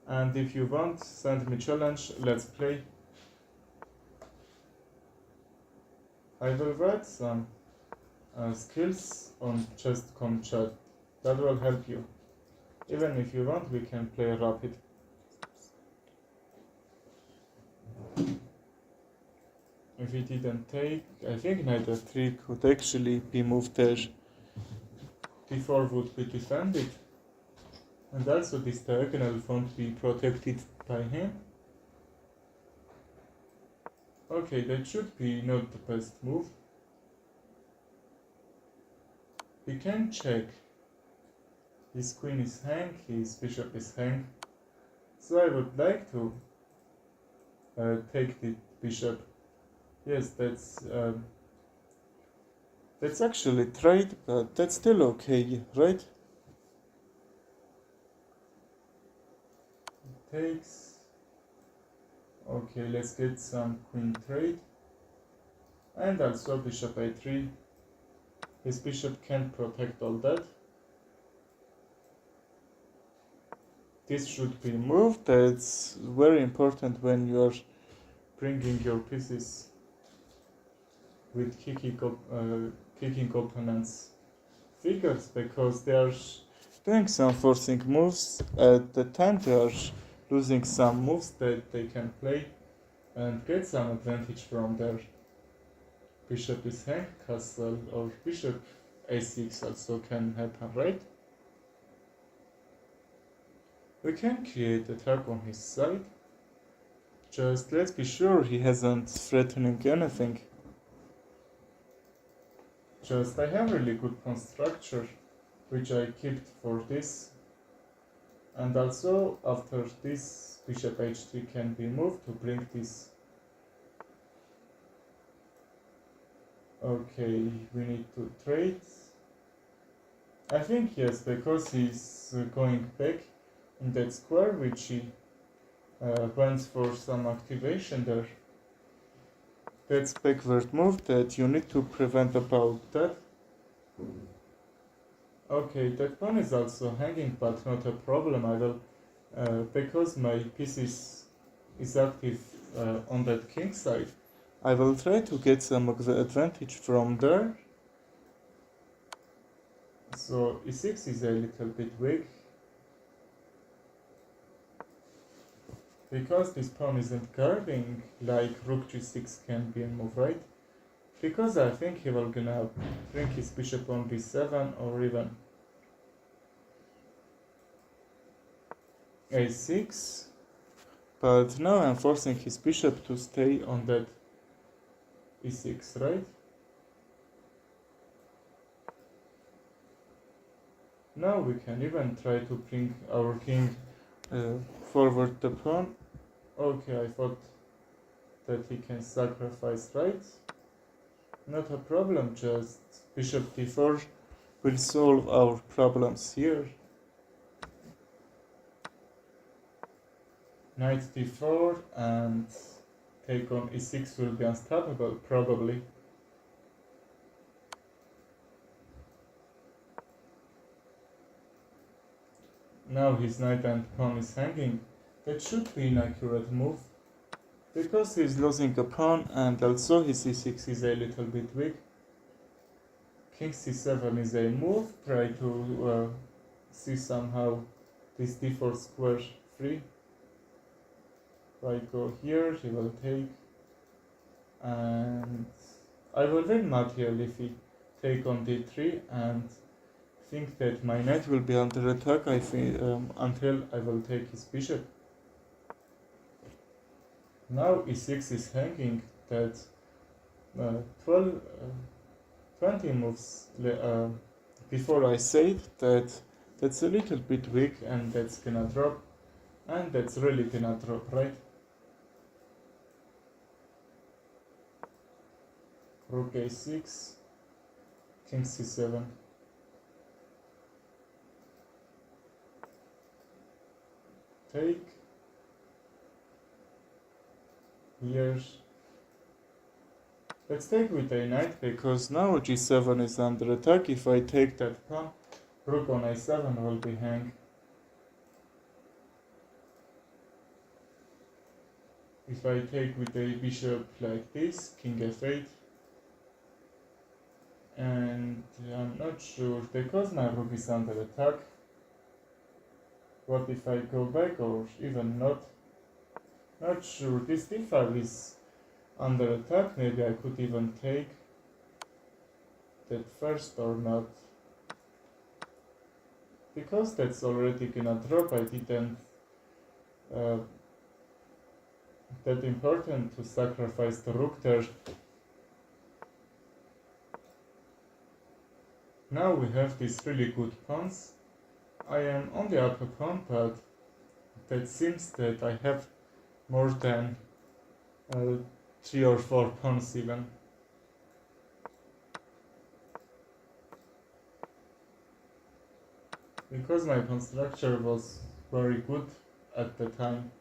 And if you want, send me challenge, let's play. I will write some skills on chess.com chat. That will help you. Even if you want, we can play rapid. If it didn't take, I think knight f3 could actually be moved there. d4 would be defended. And also this diagonal won't be protected by him. Okay, that should be not the best move. We can check. His queen is hang, his bishop is hang. So I would like to take the bishop. Yes, that's actually trade, but that's still okay, right? Takes. Okay, let's get some queen trade. And also bishop a3. His bishop can't protect all that. This should be moved. That's very important when you are bringing your pieces with kicking opponents' figures, because they are doing some forcing moves. At the time they are losing some moves that they can play and get some advantage from their bishop is hang, castle, or bishop a6 also can happen, right? We can create attack on his side. Just let's be sure he hasn't threatening anything. Just I have really good pawn structure, which I kept for this. And also after this bishop h3 can be moved to bring this. Okay, we need to trade. I think yes, because he's going back in that square, which he went for some activation there. That's backward move that you need to prevent about that. Okay, that pawn is also hanging, but not a problem. I will, because my piece is active on that king side, I will try to get some of the advantage from there. So e6 is a little bit weak, because this pawn isn't guarding like rook g6 can be a move, right? Because I think he will gonna bring his bishop on b7 or even a6, but now I'm forcing his bishop to stay on that e6, right? Now we can even try to bring our king forward the pawn. Okay, I thought that he can sacrifice, right? Not a problem, just bishop d4 will solve our problems here. Knight d4 and take on e6 will be unstoppable, probably. Now his knight and pawn is hanging. That should be an accurate move, because he's losing a pawn and also his e6 is a little bit weak. King c7 is a move, try to see somehow this d4 square free. If I go here, he will take, and I will win material if he take on d3, and think that my knight will be under attack until I will take his bishop. Now e6 is hanging, that 20 moves before I said that that's a little bit weak and that's gonna drop, and that's really gonna drop, right? Rook a6, king c7. Take. Here. Let's take with a knight, because now g7 is under attack. If I take that pawn, rook on a7 will be hang. If I take with a bishop like this, king f8, and I'm not sure, because my rook is under attack. What if I go back or even not? Not sure. This d5 is under attack. Maybe I could even take that first or not. Because that's already gonna drop, I didn't that important to sacrifice the rook there. Now we have these really good pawns. I am on the upper pawn, but that seems that I have more than 3 or 4 pawns even. Because my pawn structure was very good at the time.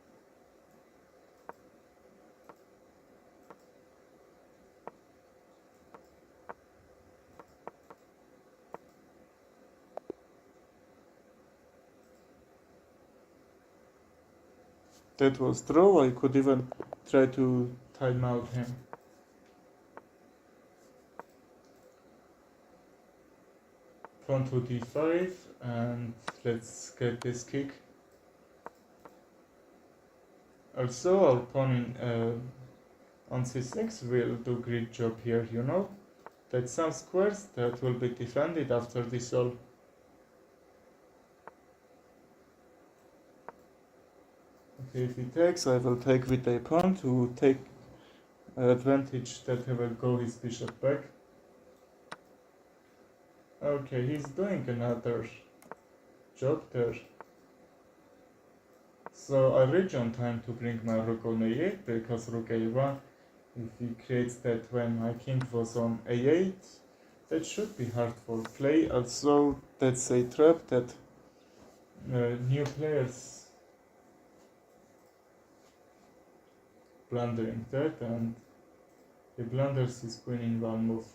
That was draw. I could even try to time out him. Pawn to d5, and let's get this kick. Also, our pawn on c6 will do great job here, you know? That's some squares that will be defended after this all. Okay, if he takes, I will take with a pawn to take advantage that he will go his bishop back. Okay, he's doing another job there. So I reach on time to bring my rook on a8 because rook a1. If he creates that when my king was on a8, that should be hard for play. Also, that's a trap that new players blundering that, and he blunders his queen in one move.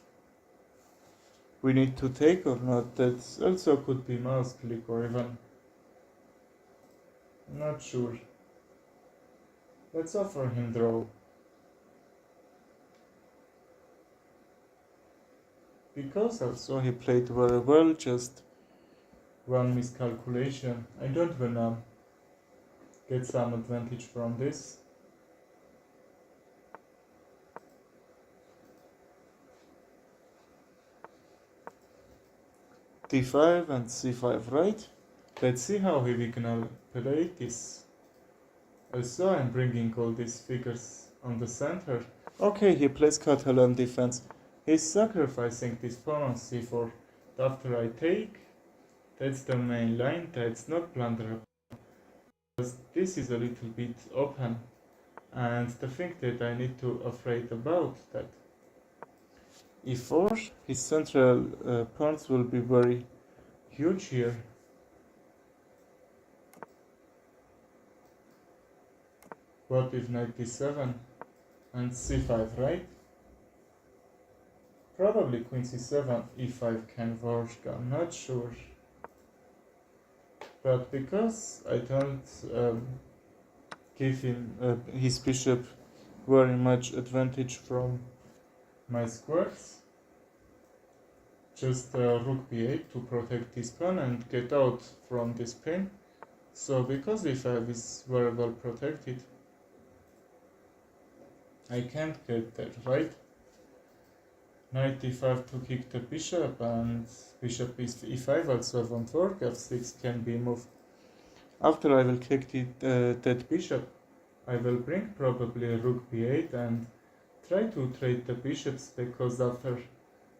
We need to take or not? That also could be mouse click or even not sure. Let's offer him draw. Because also he played very well, just one miscalculation. I don't wanna get some advantage from this. d5 and c5, right? Let's see how he will play this. Also, I'm bringing all these figures on the center. Okay, he plays Catalan defense. He's sacrificing this pawn on c4. After I take, that's the main line, that's not blunderable. Because this is a little bit open. And the thing that I need to afraid about that e4, his central pawns will be very huge here. What if knight d7 and c5, right? Probably queen c7, e5 can work, I'm not sure. But because I don't give him his bishop very much advantage from my squares, just rook b8 to protect this pawn and get out from this pin. So because e5 is very well protected, I can't get that, right? Knight d5 to kick the bishop, and bishop e5 also won't work, f6 can be moved. After I will kick that bishop, I will bring probably rook b8 and try to trade the bishops, because after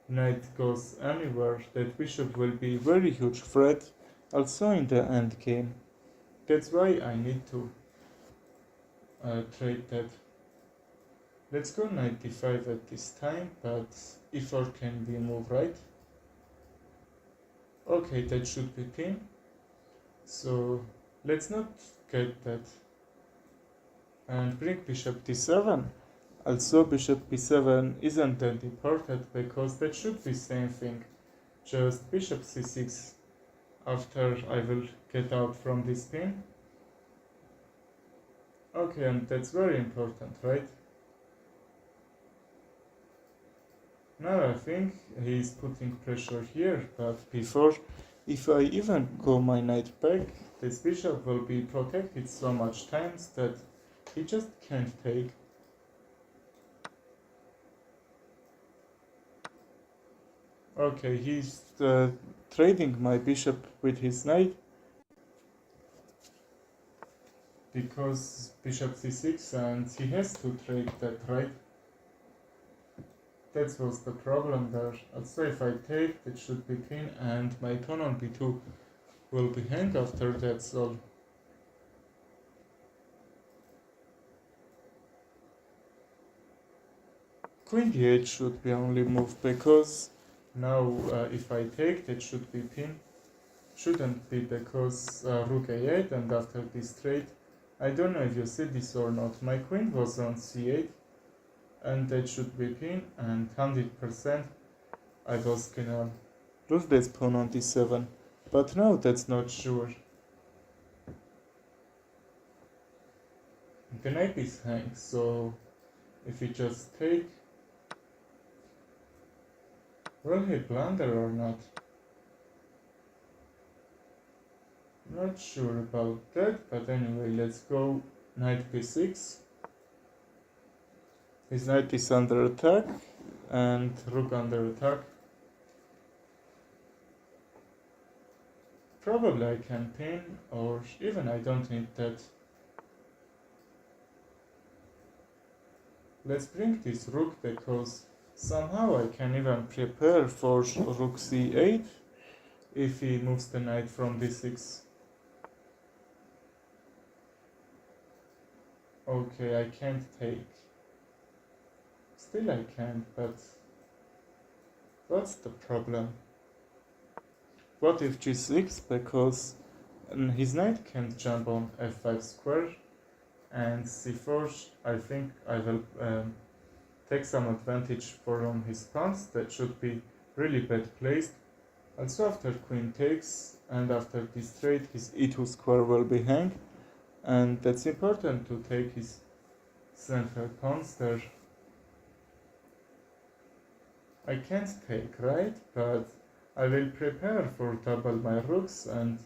knight goes anywhere, that bishop will be very huge threat also in the end game. That's why I need to trade that. Let's go knight d5 at this time, but e4 can be moved, right? Okay, that should be pin. So let's not get that. And bring bishop d7. Also bishop b7 isn't that important, because that should be same thing. Just bishop c6 after I will get out from this pin. Okay, and that's very important, right? Now I think he's putting pressure here, but before, if I even go my knight back, this bishop will be protected so much times that he just can't take. Okay, he's trading my bishop with his knight, because bishop c6, and he has to trade that, right? That was the problem there. Also if I take, that should be pin, and my pawn on b2 will be hang after that, so queen d8 should be only move, because now if I take, that should be pin. Shouldn't be, because rook a8, and after this trade, I don't know if you see this or not, my queen was on c8, and that should be pin, and 100% I was gonna lose this pawn on d7, but now that's not sure. The knight is hang, so if we just take, will he blunder or not? Not sure about that, but anyway, let's go knight b6. His knight is under attack, and rook under attack. Probably I can pin, or even I don't need that. Let's bring this rook because somehow I can even prepare for rook c8 if he moves the knight from d6. Okay, I can't take. Still I can't, but what's the problem? What if g6? Because his knight can't jump on f5 square, and c4, I think I will take some advantage from his pawns that should be really bad placed. Also after queen takes and after this trade his e2 square will be hang, and that's important to take his central pawns there. I can't take, right? But I will prepare for double my rooks and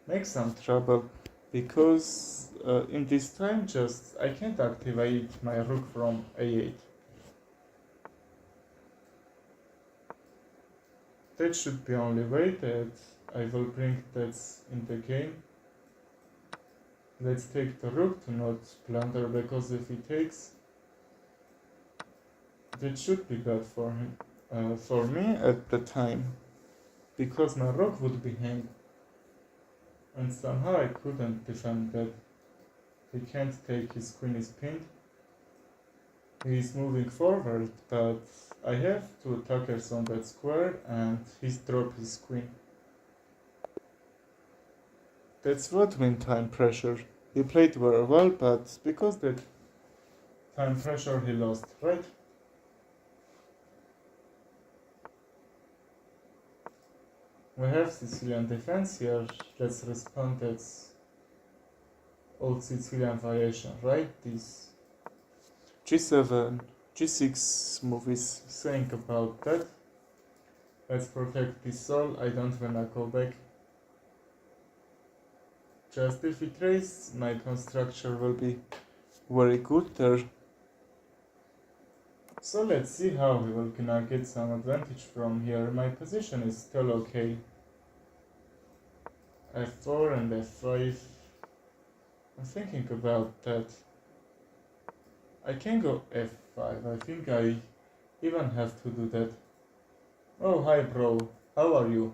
make some trouble because in this time just I can't activate my rook from a8. That should be only way that I will bring that in the game. Let's take the rook to not blunder, because if he takes, that should be bad for him, for me at the time, because my rook would be hanged, and somehow I couldn't defend that. He can't take, his queen is pinned. He is moving forward, but I have two attackers on that square and he's dropped his queen. That's what mean time pressure. He played very well, but because that time pressure he lost, right? We have Sicilian defense here. Let's respond. That's old Sicilian variation, right? This g7, g6 move is saying about that. Let's protect this soul. I don't wanna go back. Just if it races, my pawn structure will be very good there. So let's see how we will gonna get some advantage from here. My position is still okay. f4 and f5. I'm thinking about that. I can go f5. I think I even have to do that. Oh, hi bro. How are you?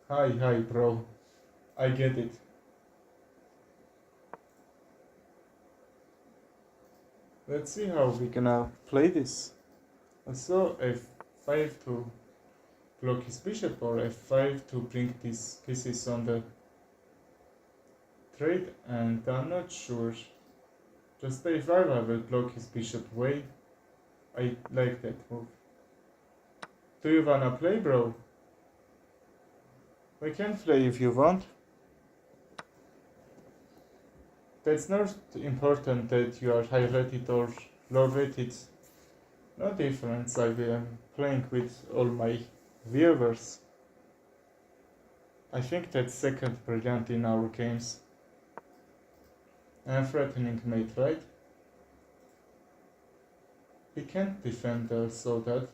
Hi bro. I get it. Let's see how we gonna play this. So f5 to block his bishop, or f5 to bring these pieces on the trade, and I'm not sure. Just a5 I will block his bishop way. I like that move. Do you wanna play, bro? We can play if you want. That's not important that you are high rated or low rated. No difference. I am playing with all my viewers. I think that's second brilliant in our games. I'm threatening mate, right? He can't defend there, so that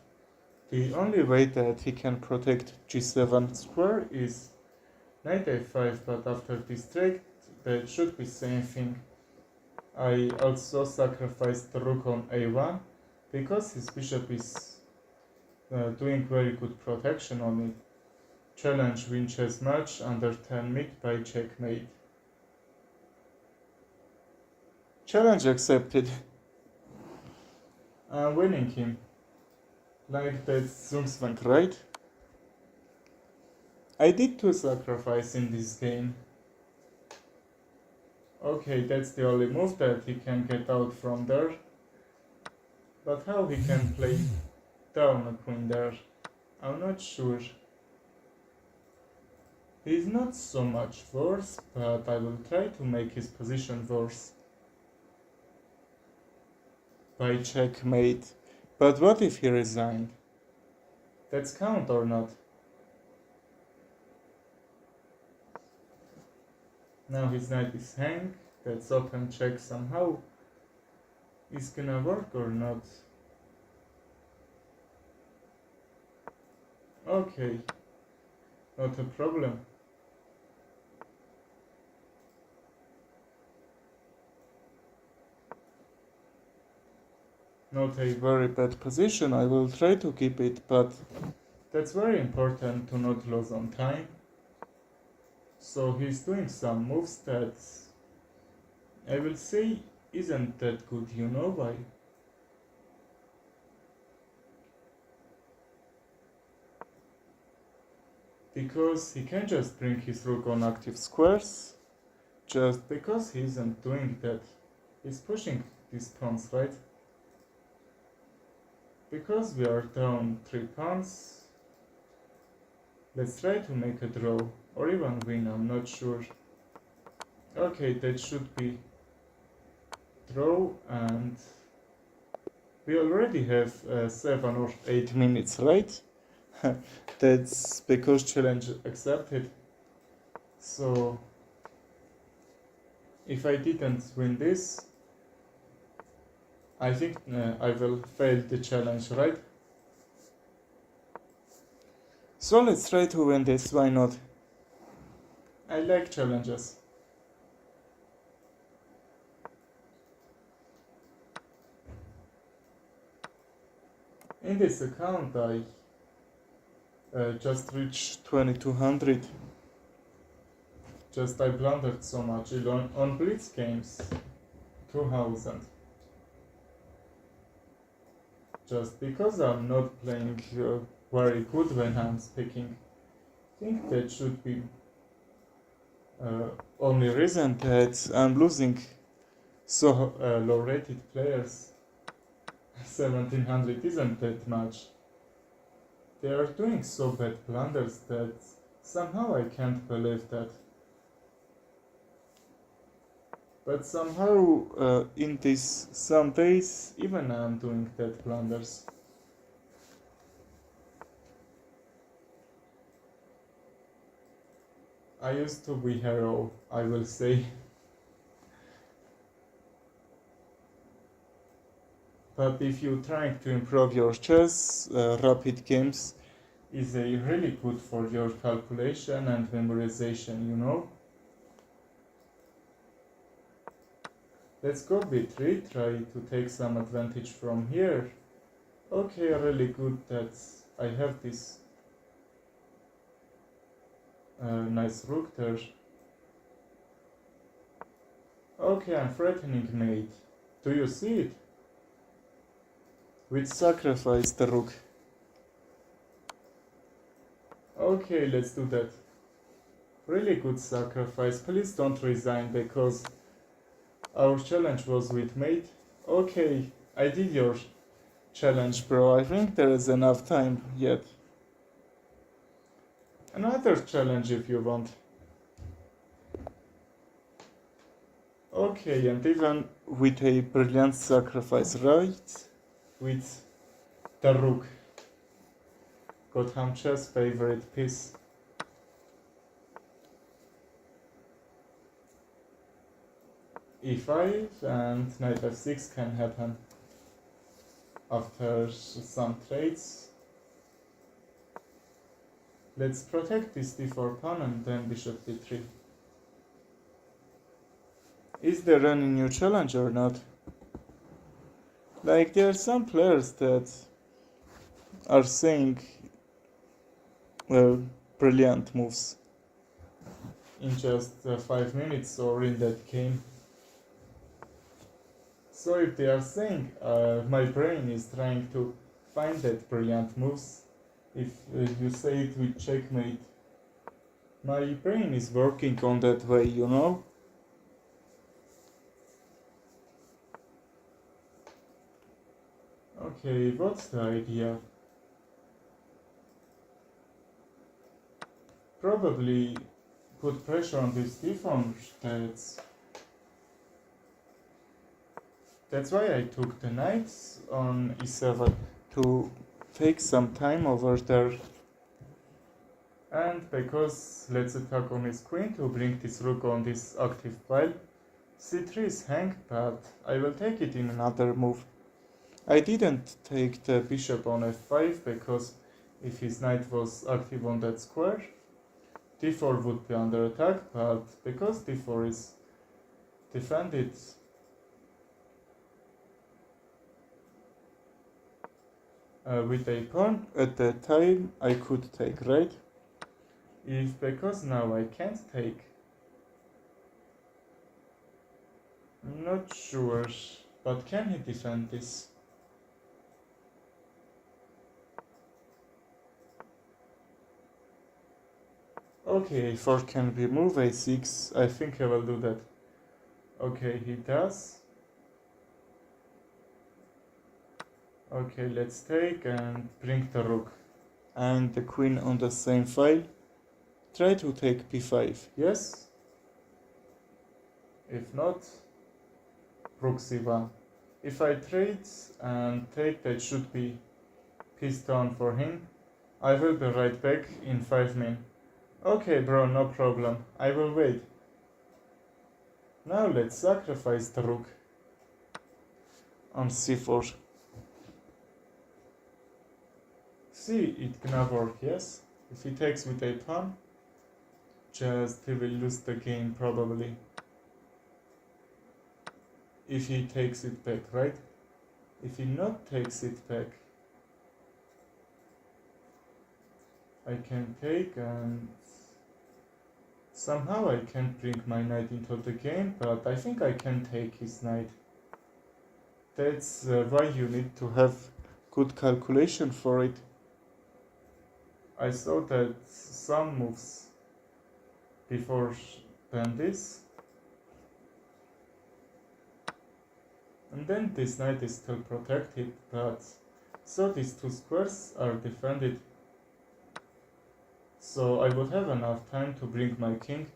the only way that he can protect g7 square is knight a5, but after this trade that should be same thing. I also sacrificed the rook on a1 because his bishop is doing very good protection on it. Challenge win chess match under 10 mid by checkmate. Challenge accepted. I'm winning him. Like that Zugzwang, right? I did 2 sacrifice in this game. Okay, that's the only move that he can get out from there. But how he can play down a queen there? I'm not sure. He's not so much worse, but I will try to make his position worse by checkmate. But what if he resigned? That's count or not? Now his knight is hang. That's open check somehow. Is gonna work or not? Okay, not a problem. not a very bad position. I will try to keep it, but that's very important to not lose on time. So he's doing some moves that I will say isn't that good, you know why? Because he can just bring his rook on active squares, just because he isn't doing that. He's pushing these pawns, right? Because we are down 3 pawns, let's try to make a draw, or even win, I'm not sure. Okay, that should be draw, and we already have 7 or 8 minutes, right? That's because challenge accepted. So if I didn't win this, I think I will fail the challenge, right? So let's try to win this, why not? I like challenges. In this account I just reached 2200. Just I blundered so much on Blitz games 2000. Just because I'm not playing very good when I'm speaking. I think that should be only reason that I'm losing so low rated players. 1700 isn't that much. They are doing so bad blunders that somehow I can't believe that. But somehow in these some days even I'm doing that blunders. I used to be hero, I will say. But if you're trying to improve your chess, rapid games is a really good for your calculation and memorization, you know? Let's go b3, try to take some advantage from here. Okay, really good that I have this nice rook there. Okay, I'm threatening mate. Do you see it? With sacrifice the rook. Okay, let's do that. Really good sacrifice. Please don't resign because our challenge was with mate. Okay, I did your challenge, bro. I think there is enough time yet. Another challenge if you want. Okay, and even with a brilliant sacrifice, right? With the rook. Gotham chess favorite piece. e5 and knight f6 can happen after some trades. Let's protect this d4 pawn and then bishop d3. Is there any new challenge or not? Like there are some players that are saying brilliant moves in just 5 minutes or in that game. So if they are saying my brain is trying to find that brilliant moves, if you say it with checkmate, my brain is working on that way, you know? Okay, what's the idea? Probably put pressure on this d-pawn. That's why I took the knights on e7 to take some time over there. And because let's attack on his queen to bring this rook on this active file. c3 is hang, but I will take it in another move. I didn't take the bishop on f5 because if his knight was active on that square, d4 would be under attack, but because d4 is defended, with a pawn. At that time I could take, right? Because now I can't take. I'm not sure, but can he defend this? Okay, a4 can be moved, a6, I think I will do that. Okay, he does. Okay, let's take and bring the rook. And the queen on the same file. Try to take b5, yes? If not, rook c1. If I trade and take, that should be piece down for him. I will be right back in 5 min. Okay bro, no problem, I will wait. Now let's sacrifice the rook on c4. See, it gonna work, yes? If he takes with a pawn, just he will lose the game probably. If he takes it back, right? If he not takes it back, I can take and somehow I can't bring my knight into the game, but I think I can take his knight. That's why you need to have good calculation for it. I saw that some moves before than this. And then this knight is still protected, but so these two squares are defended. So I would have enough time to bring my king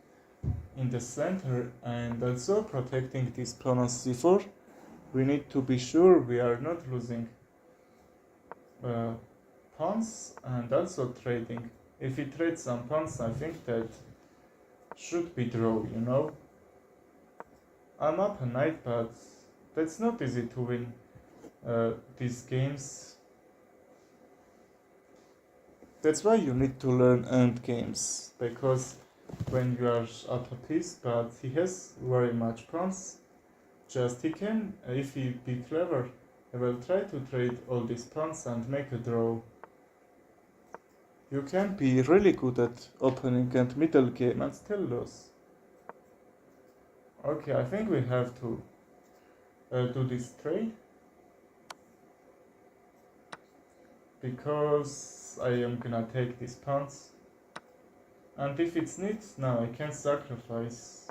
in the center and also protecting this pawn on c4. We need to be sure we are not losing pawns and also trading. If we trade some pawns, I think that should be draw, you know. I'm up a knight, but that's not easy to win these games. That's why you need to learn end games, because when you are up a piece, but he has very much pawns, just he can, if he be clever, he will try to trade all these pawns and make a draw. You can be really good at opening and middle game and still lose. Okay, I think we have to do this trade, because I am gonna take these pawns, and if it's neat, now I can sacrifice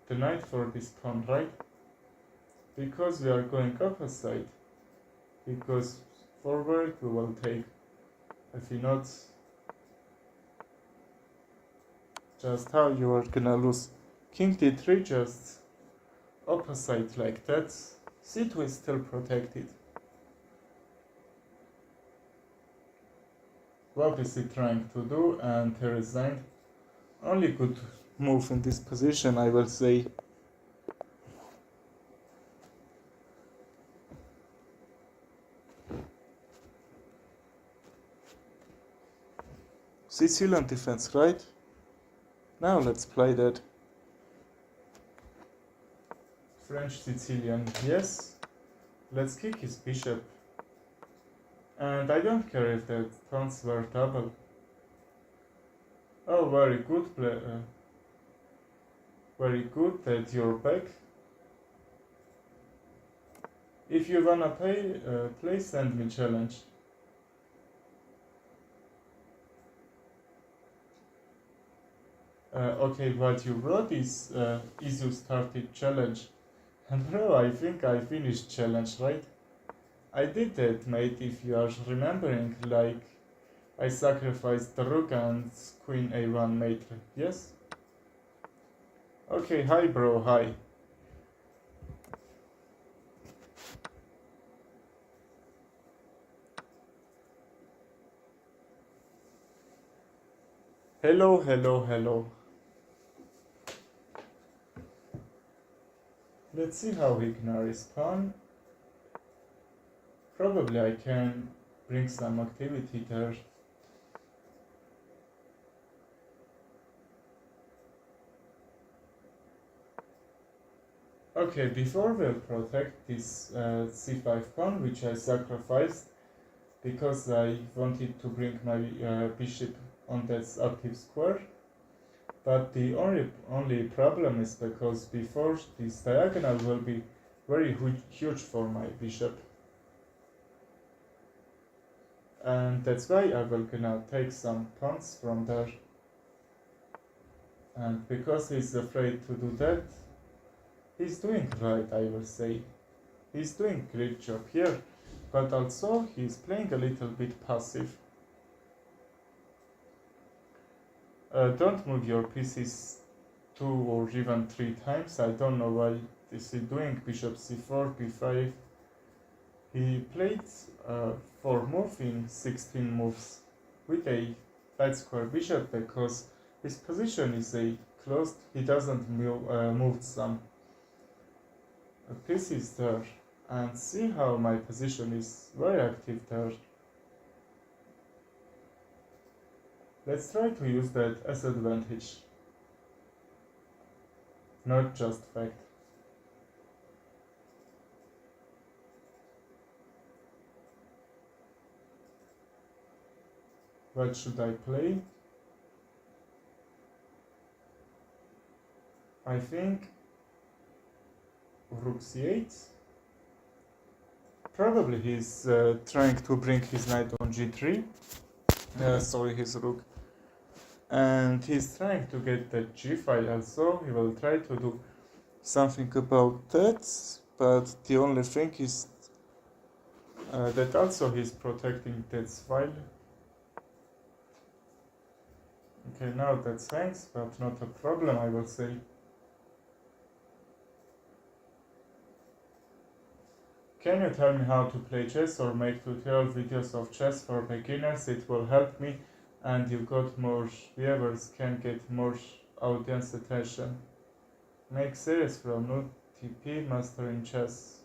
the knight for this pawn, right? Because we are going opposite, because forward we will take, if you not, just how you are gonna lose. King d3 just opposite like that, c2 is still protected. What is he trying to do? And he resigned. Only good move in this position, I will say. Sicilian defense, right? Now let's play that. French Sicilian, yes. Let's kick his bishop. And I don't care if the pawns were double. Oh, very good play. Very good that you're back. If you wanna play, please send me challenge. Okay, what you wrote is you started challenge. And bro, I think I finished challenge, right? I did that, mate, if you are remembering, like, I sacrificed the rook and queen a1 mate, yes? Okay, hi bro, hi. Hello, hello, hello. Let's see how he can respond. Probably I can bring some activity there. Okay, before we'll protect this c5 pawn, which I sacrificed, because I wanted to bring my bishop on that active square. But the only problem is because before this diagonal will be very huge for my bishop. And that's why I will gonna take some pawns from there. And because he's afraid to do that, he's doing right, I will say. He's doing great job here, but also he's playing a little bit passive. Don't move your pieces 2 or even 3 times. I don't know why this is doing. Bishop c4, b5. He played 4 moves in 16 moves with a light square bishop because his position is a closed. He doesn't move some pieces there. And see how my position is very active there. Let's try to use that as advantage, not just fact. What should I play? I think rook c8. Probably he's trying to bring his knight on g3. Sorry, his rook. And he's trying to get that g5 also. He will try to do something about that. But the only thing is that also he's protecting that file. Okay, now that's hangs, but not a problem, I will say. Can you tell me how to play chess or make tutorial videos of chess for beginners? It will help me and you got more viewers, can get more audience attention. Make series from UTP Mastering Chess.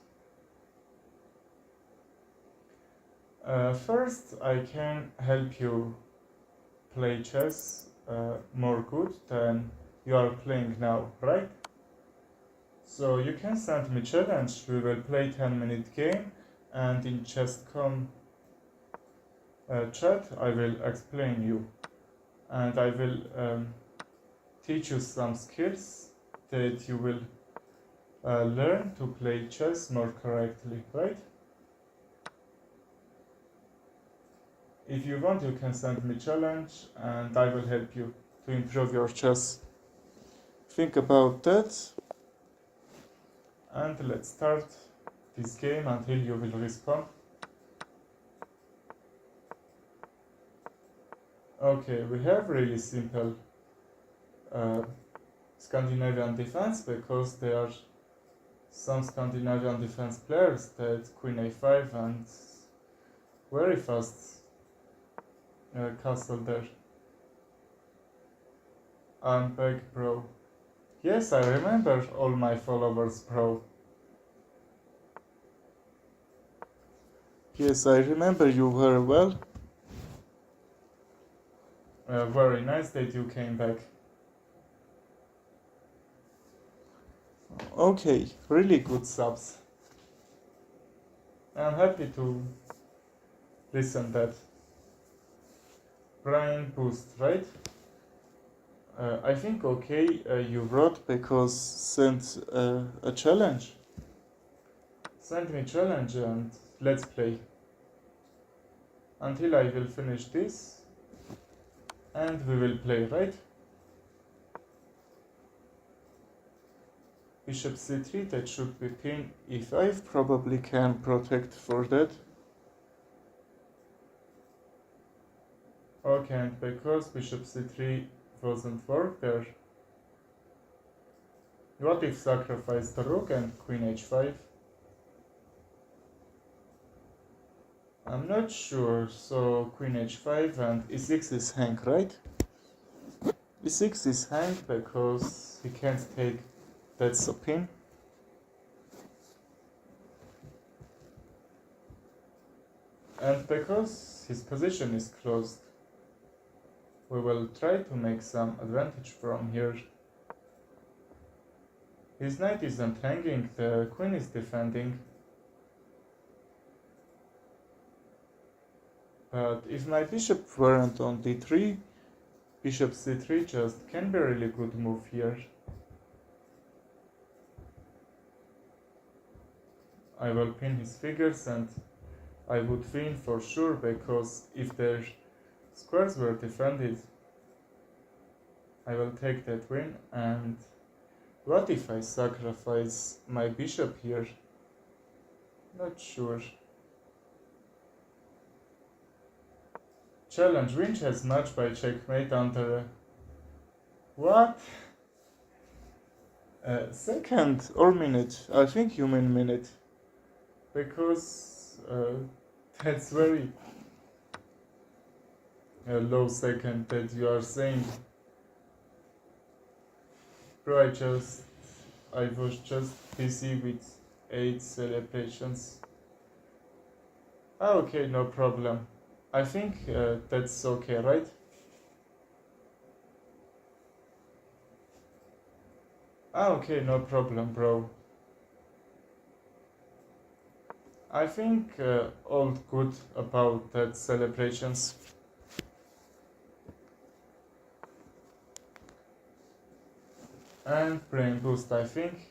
First, I can help you play chess more good than you are playing now, right? So you can send me challenge. We will play 10-minute game, and in chess.com chat I will explain you, and I will teach you some skills that you will learn to play chess more correctly, right? If you want, you can send me challenge, and I will help you to improve your chess. Think about that. And let's start this game until you will respond. Okay, we have really simple Scandinavian defense because there are some Scandinavian defense players that Queen a5 and very fast castle there. I'm back, bro. Yes, I remember all my followers, bro. Yes, I remember you very well. Very nice that you came back. Okay, really good subs. I'm happy to listen that. Brain boost, right? I think okay, you wrote because send a challenge. Send me challenge and let's play. Until I will finish this and we will play, right? Bishop c3, that should be queen e5, probably can protect for that. Okay, and because bishop c3 doesn't work there, what if sacrifice the rook and queen h5? I'm not sure, so queen h5 and e6 is hang, right? e6 is hang because he can't take that pin. And because his position is closed, we will try to make some advantage from here. His knight isn't hanging, the queen is defending. But if my bishop weren't on d3, bishop c3 just can be a really good move here. I will pin his figures and I would win for sure, because if their squares were defended, I will take that win. And what if I sacrifice my bishop here? Not sure. Challenge: win chess match by checkmate under a... What? Second or minute? I think you mean minute. Because that's very low second that you are saying. Bro, I was just busy with 8 celebrations. Okay, no problem. I think that's okay, right? Okay, no problem, bro. I think all good about that celebrations. And brain boost, I think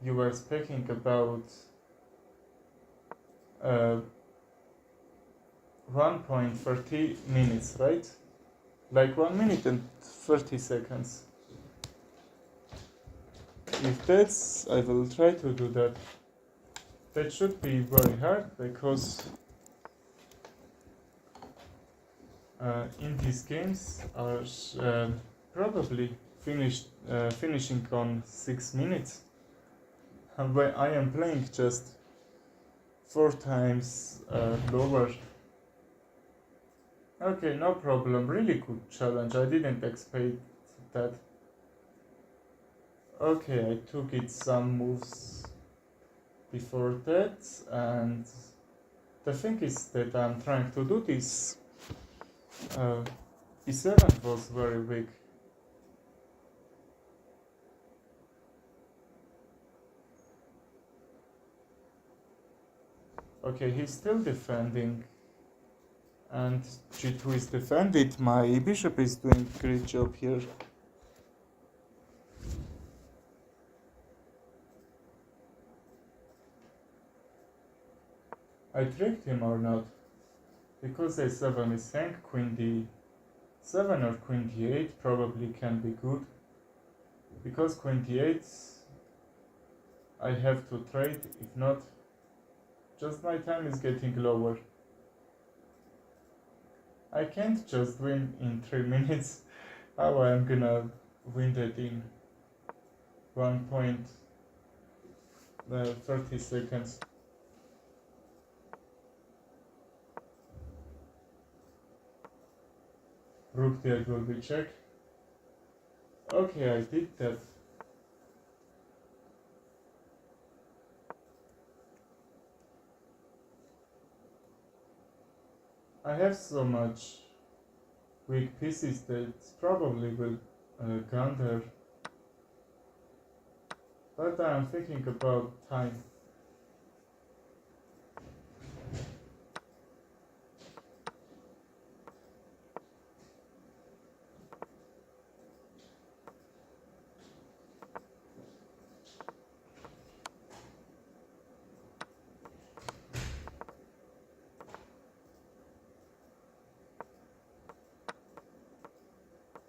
you were speaking about 1.30 minutes, right? Like 1 minute and 30 seconds. If that's, I will try to do that. That should be very hard, because in these games are probably finishing on 6 minutes. And when I am playing just 4 times lower. Okay, no problem. Really good challenge. I didn't expect that. Okay, I took it some moves before that, and the thing is that I'm trying to do this. E7 was very weak. Okay, he's still defending, and g2 is defended. My bishop is doing a great job here. I tricked him or not? Because a7 is hang, queen d7 or queen d8 probably can be good. Because queen d8 I have to trade, if not, just my time is getting lower. I can't just win in 3 minutes. How I'm gonna win that in 1.30 seconds? Rook d8 will be check. Okay, I did that. I have so much weak pieces that probably will counter, but I'm thinking about time.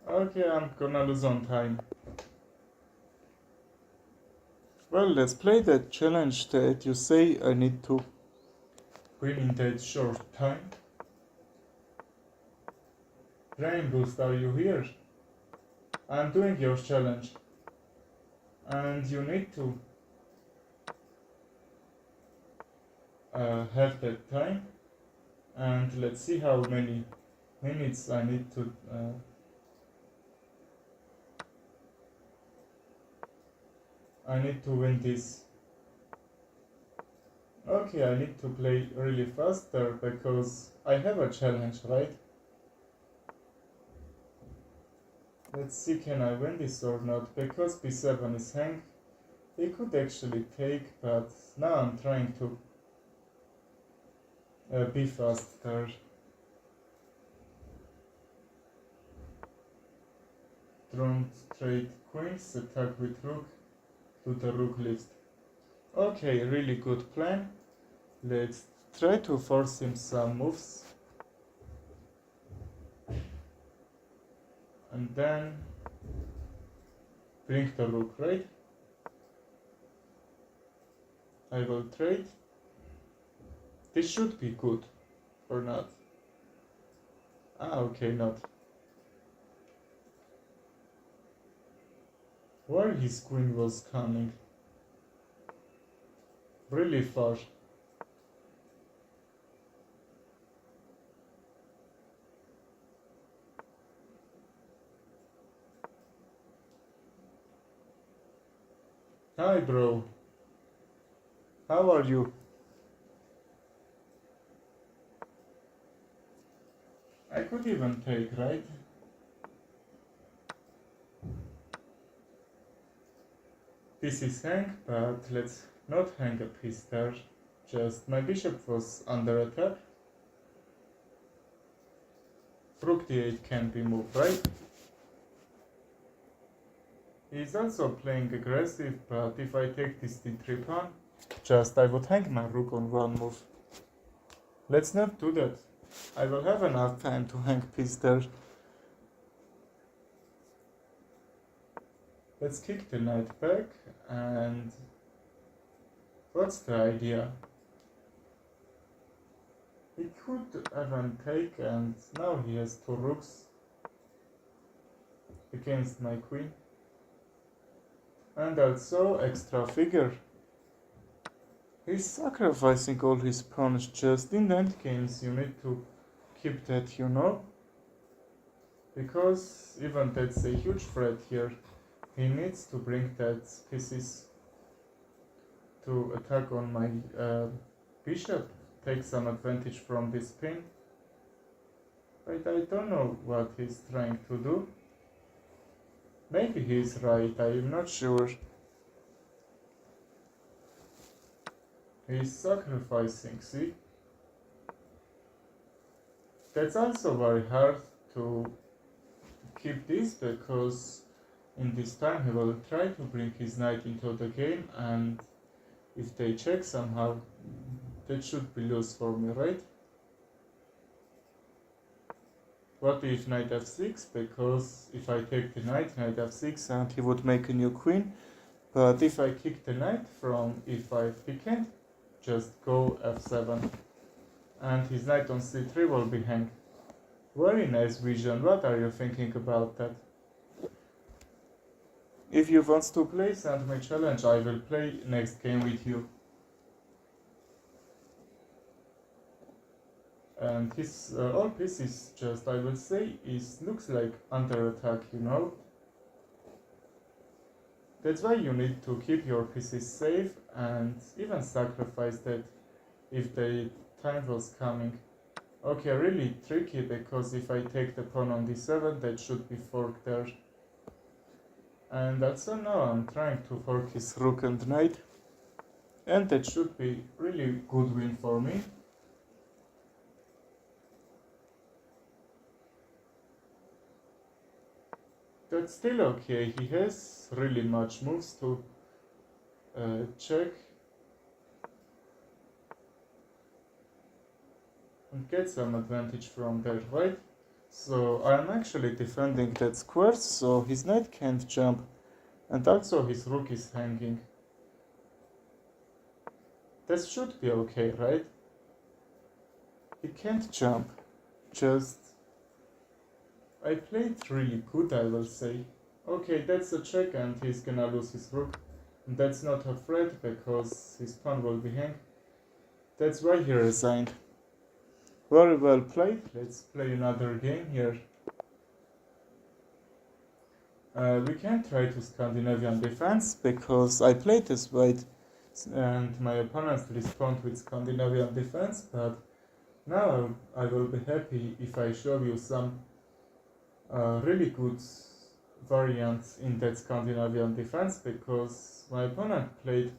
Okay, I'm gonna lose on time. Well, let's play that challenge that you say I need to win in that short time. Brain Boost, are you here? I'm doing your challenge. And you need to have that time. And let's see how many minutes I need to... I need to win this. Okay, I need to play really faster because I have a challenge, right? Let's see, can I win this or not? Because b7 is hang, they could actually take, but now I'm trying to be faster. don't trade queens, attack with rook, do the rook lift. Okay, really good plan. Let's try to force him some moves. And then bring the rook, right? I will trade. This should be good, or not? Ah, okay, not. Where his queen was coming? Really far. Hi, bro. How are you? I could even take, right? This is hang, but let's not hang a piece there. Just my bishop was under attack. Rook d8 can be moved, right? He's also playing aggressive, but if I take this d3 pawn, just I would hang my rook on one move. Let's not do that. I will have enough time to hang piece there. Let's kick the knight back, and what's the idea? He could even take, and now he has two rooks against my queen. And also extra figure. He's sacrificing all his pawns. Just in endgames you need to keep that, you know? Because even that's a huge threat here. He needs to bring that pieces to attack on my bishop, take some advantage from this pin. But I don't know what he's trying to do. Maybe he's right, I am not sure. He's sacrificing, see? That's also very hard to keep this, because in this time he will try to bring his knight into the game, and if they check somehow, that should be loose for me, right? What if knight f6? Because if I take the knight f6, and he would make a new queen. But if I kick the knight from e5, he can't just go f7. And his knight on c3 will be hanged. Very nice vision. What are you thinking about that? If you want to play, send me challenge. I will play next game with you. And his all pieces, just I will say, looks like under attack, you know. That's why you need to keep your pieces safe and even sacrifice that if the time was coming. Okay, really tricky, because if I take the pawn on d7, that should be forked there. And also now I'm trying to fork his rook and knight. And that should be really good win for me. That's still okay, he has really much moves to check and get some advantage from that, right? So I'm actually defending that square, so his knight can't jump, and also his rook is hanging. That should be okay, right? He can't jump, just I played really good, I will say. Okay, that's a check, and he's gonna lose his rook. And that's not a threat, because his pawn will be hanged. That's why he resigned. Very well played. Let's play another game here. We can try to Scandinavian defense, because I played this white and my opponents respond with Scandinavian defense, but now I will be happy if I show you some really good variants in that Scandinavian defense, because my opponent played,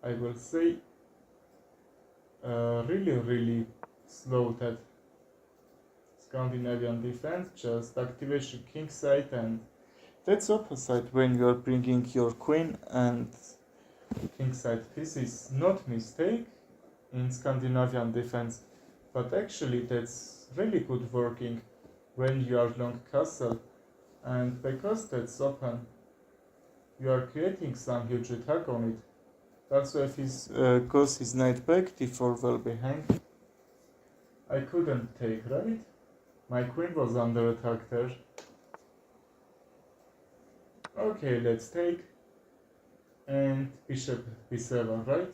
I will say, really slow that Scandinavian defense, just activation kingside, and That's opposite when you are bringing your queen and kingside pieces. Not mistake in Scandinavian defense, but actually that's really good working when you are long castle, and because that's open, you are creating some huge attack on it. Also, if his goes his knight back, d4 will be hanged. I couldn't take, right? My queen was under attack there. Okay, let's take. And bishop b7, right?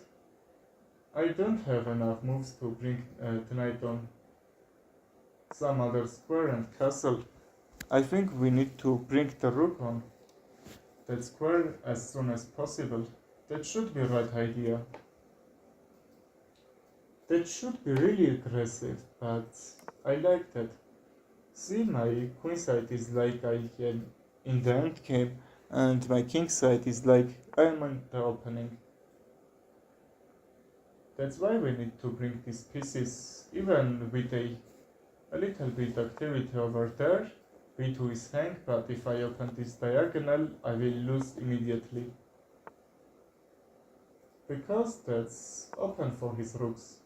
I don't have enough moves to bring the knight on some other square and castle. I think we need to bring the rook on that square as soon as possible. That should be the right idea. That should be really aggressive, but I like that. See, my queen side is like I am in the end game, and my king side is like I am in the opening. That's why we need to bring these pieces, even with a little bit activity over there. b2 is hanged, but if I open this diagonal, I will lose immediately. Because that's open for his rooks.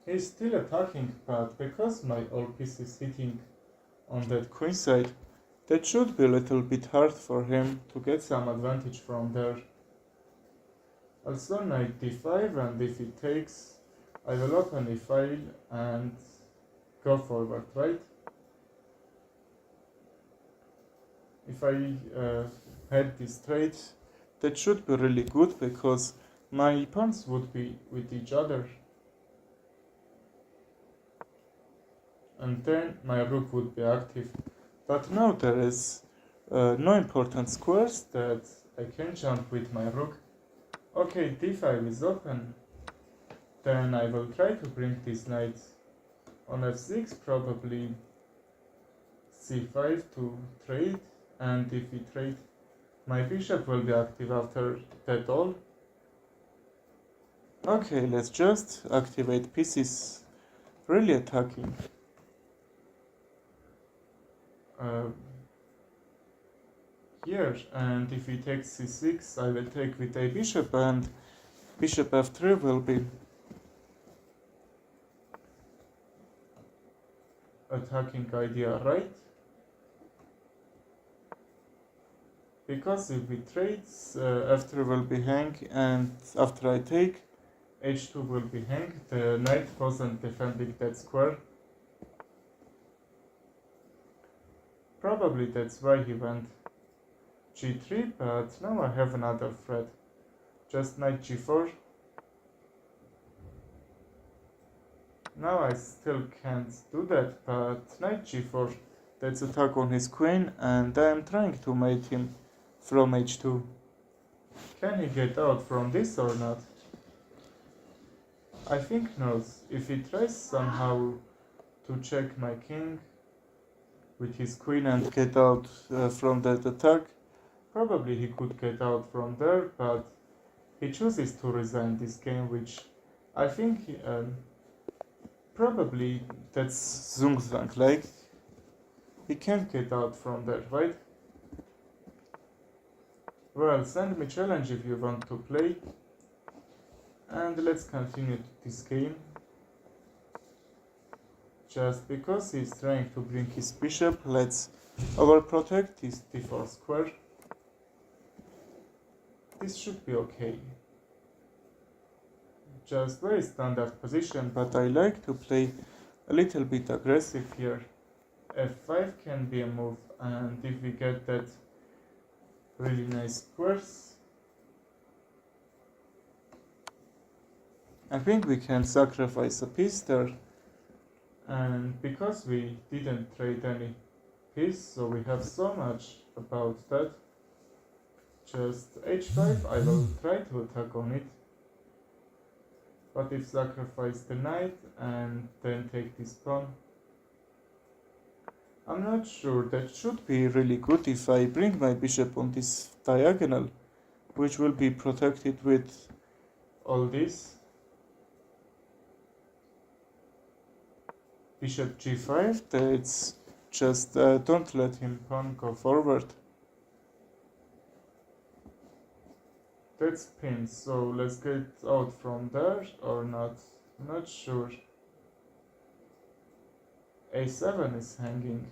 He's still attacking, but because my all piece is hitting on that queen side, that should be a little bit hard for him to get some advantage from there. Also knight d5, and if he takes, I will open a file and go forward, right? If I had this trade, that should be really good because my pawns would be with each other. And then my rook would be active. But now there is no important squares that I can jump with my rook. Okay, d5 is open. Then I will try to bring this knight on f6, probably c5 to trade, and if we trade, my bishop will be active after that all. Okay, let's just activate pieces, really attacking. Here, and if he takes c6, I will take with a bishop, and bishop f3 will be attacking idea, right? Because if we trade, f3 will be hang, and after I take, h2 will be hang. The knight wasn't defending that square. Probably that's why he went g3, but now I have another threat. Just knight g4. Now I still can't do that, but knight g4, that's attack on his queen, and I am trying to mate him from h2. Can he get out from this or not? I think not. If he tries somehow to check my king with his queen and get out from that attack, probably he could get out from there, but he chooses to resign this game, which I think probably that's Zugzwang, like he can't get out from there, right? Well, send me challenge if you want to play, and let's continue this game. Just because he's trying to bring his bishop, let's overprotect his d4 square. This should be okay. Just very standard position, but I like to play a little bit aggressive here. f5 can be a move, and if we get that really nice squares, I think we can sacrifice a piece there. And because we didn't trade any piece, so we have so much about that. Just h5, I will try to attack on it. But if sacrifice the knight and then take this pawn, I'm not sure. That should be really good if I bring my bishop on this diagonal, which will be protected with all this. Bishop g5, that's just don't let him pawn go forward. that's pinned, so let's get out from there or not. Not sure. A7 is hanging.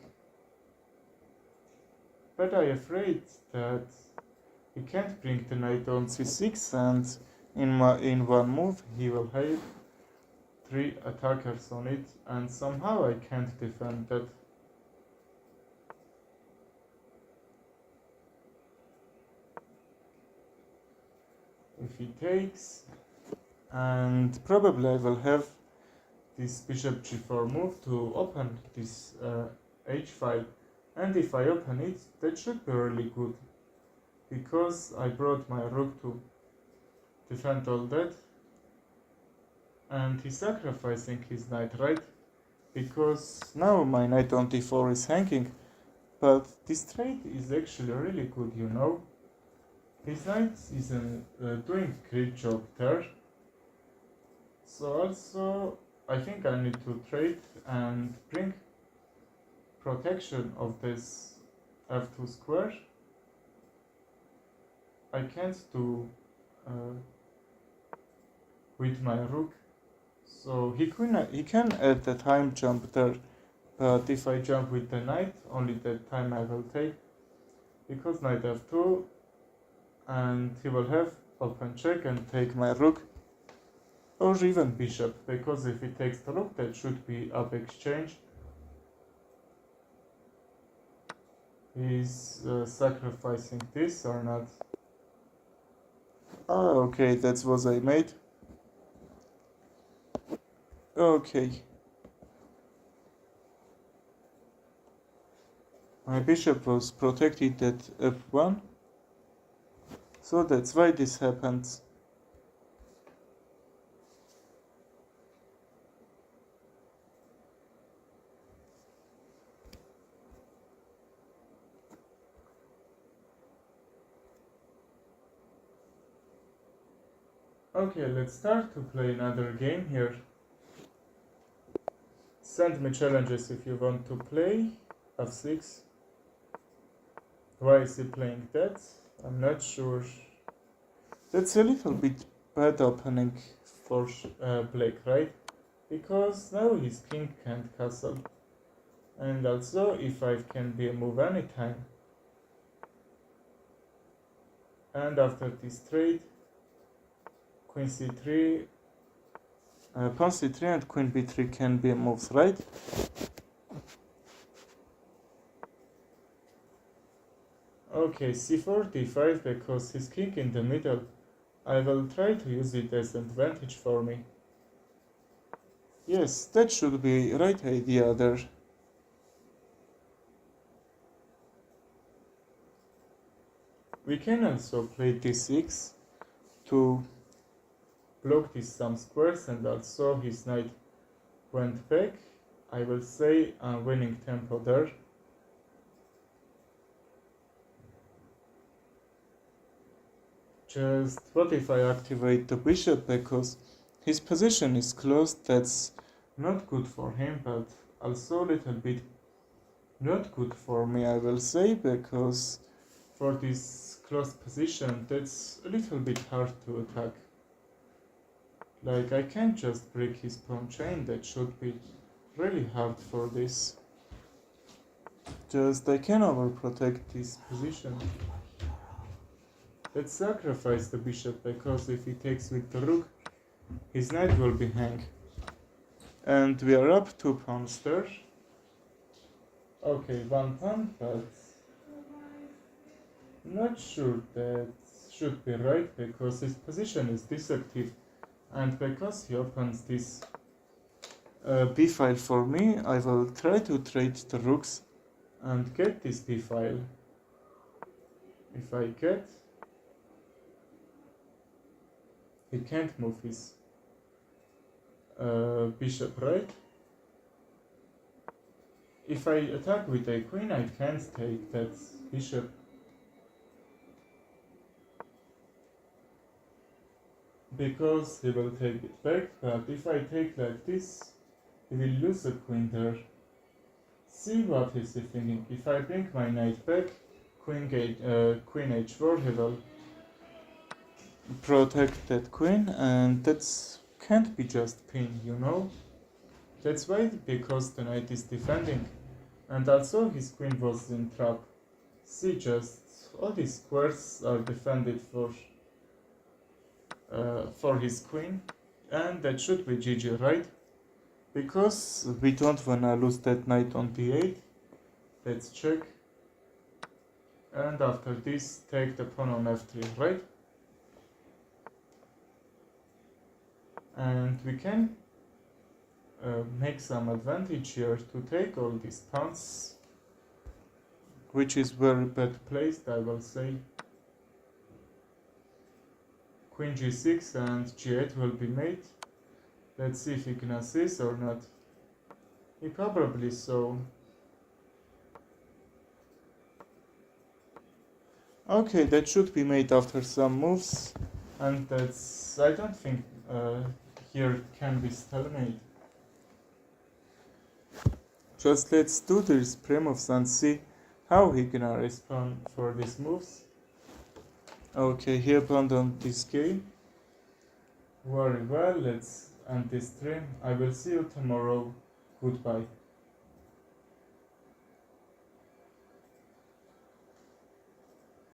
But I'm afraid that he can't bring the knight on c6, and in one move he will have 3 attackers on it, and somehow I can't defend that. If he takes, and probably I will have this bishop g4 move to open this h file, and if I open it, that should be really good, because I brought my rook to defend all that, and he's sacrificing his knight, right? Because now my knight on d4 is hanging, but this trade is actually really good, you know. His knight is doing great job there. So also I think I need to trade and bring protection of this f2 square. I can't do with my rook, so he can at the time jump there, but if I jump with the knight, only that time I will take, because knight f2, and he will have open check and take my rook, or even bishop, because if he takes the rook, that should be up exchange. He's sacrificing this or not? Ah, okay, that's what I made. Okay. My bishop was protected at f1, so that's why this happens. Okay, let's start to play another game here. Send me challenges if you want to play f6. Why is he playing that? I'm not sure. That's a little bit bad opening for black, right? Because now his king can't castle. And also e5 can be a move anytime. And after this trade, queen c3, pawn c3 and queen b3 can be moves, right? Okay, c4, d5, because his king in the middle. I will try to use it as an advantage for me. Yes, that should be right idea there. We can also play d6 to block these some squares, and also his knight went back. I will say I'm winning tempo there. Just what if I activate the bishop, because his position is closed. That's not good for him, but also a little bit not good for me, I will say, because for this closed position that's a little bit hard to attack. Like, I can't just break his pawn chain, that should be really hard for this. Just I can overprotect this position. Let's sacrifice the bishop, because if he takes with the rook, his knight will be hang. And we are up 2 pawns there. Okay, 1 pawn, but not sure that should be right, because his position is disactive, and because he opens this b file for me, I will try to trade the rooks and get this b file. If I get, he can't move his bishop, right? If I attack with a queen, I can't take that bishop. Because he will take it back, but if I take like this, he will lose a queen there. See what is he thinking. If I bring my knight back, queen h4, he will protect that queen, and that's can't be just pin, you know? That's why, because the knight is defending, and also his queen was in trap. See, just all these squares are defended for his queen, and that should be GG, right? Because we don't wanna lose that knight on d8. Let's check. And after this, take the pawn on f3, right? And we can make some advantage here to take all these pawns, which is very bad placed, I will say. Queen g6 and g8 will be made. Let's see if he can assist or not. He probably so. Okay, that should be made after some moves, and that's, I don't think here can be stalemate. Just let's do these pre-moves and see how he gonna respond for these moves. Okay, he abandoned this game. Very well, let's end this stream. I will see you tomorrow. Goodbye.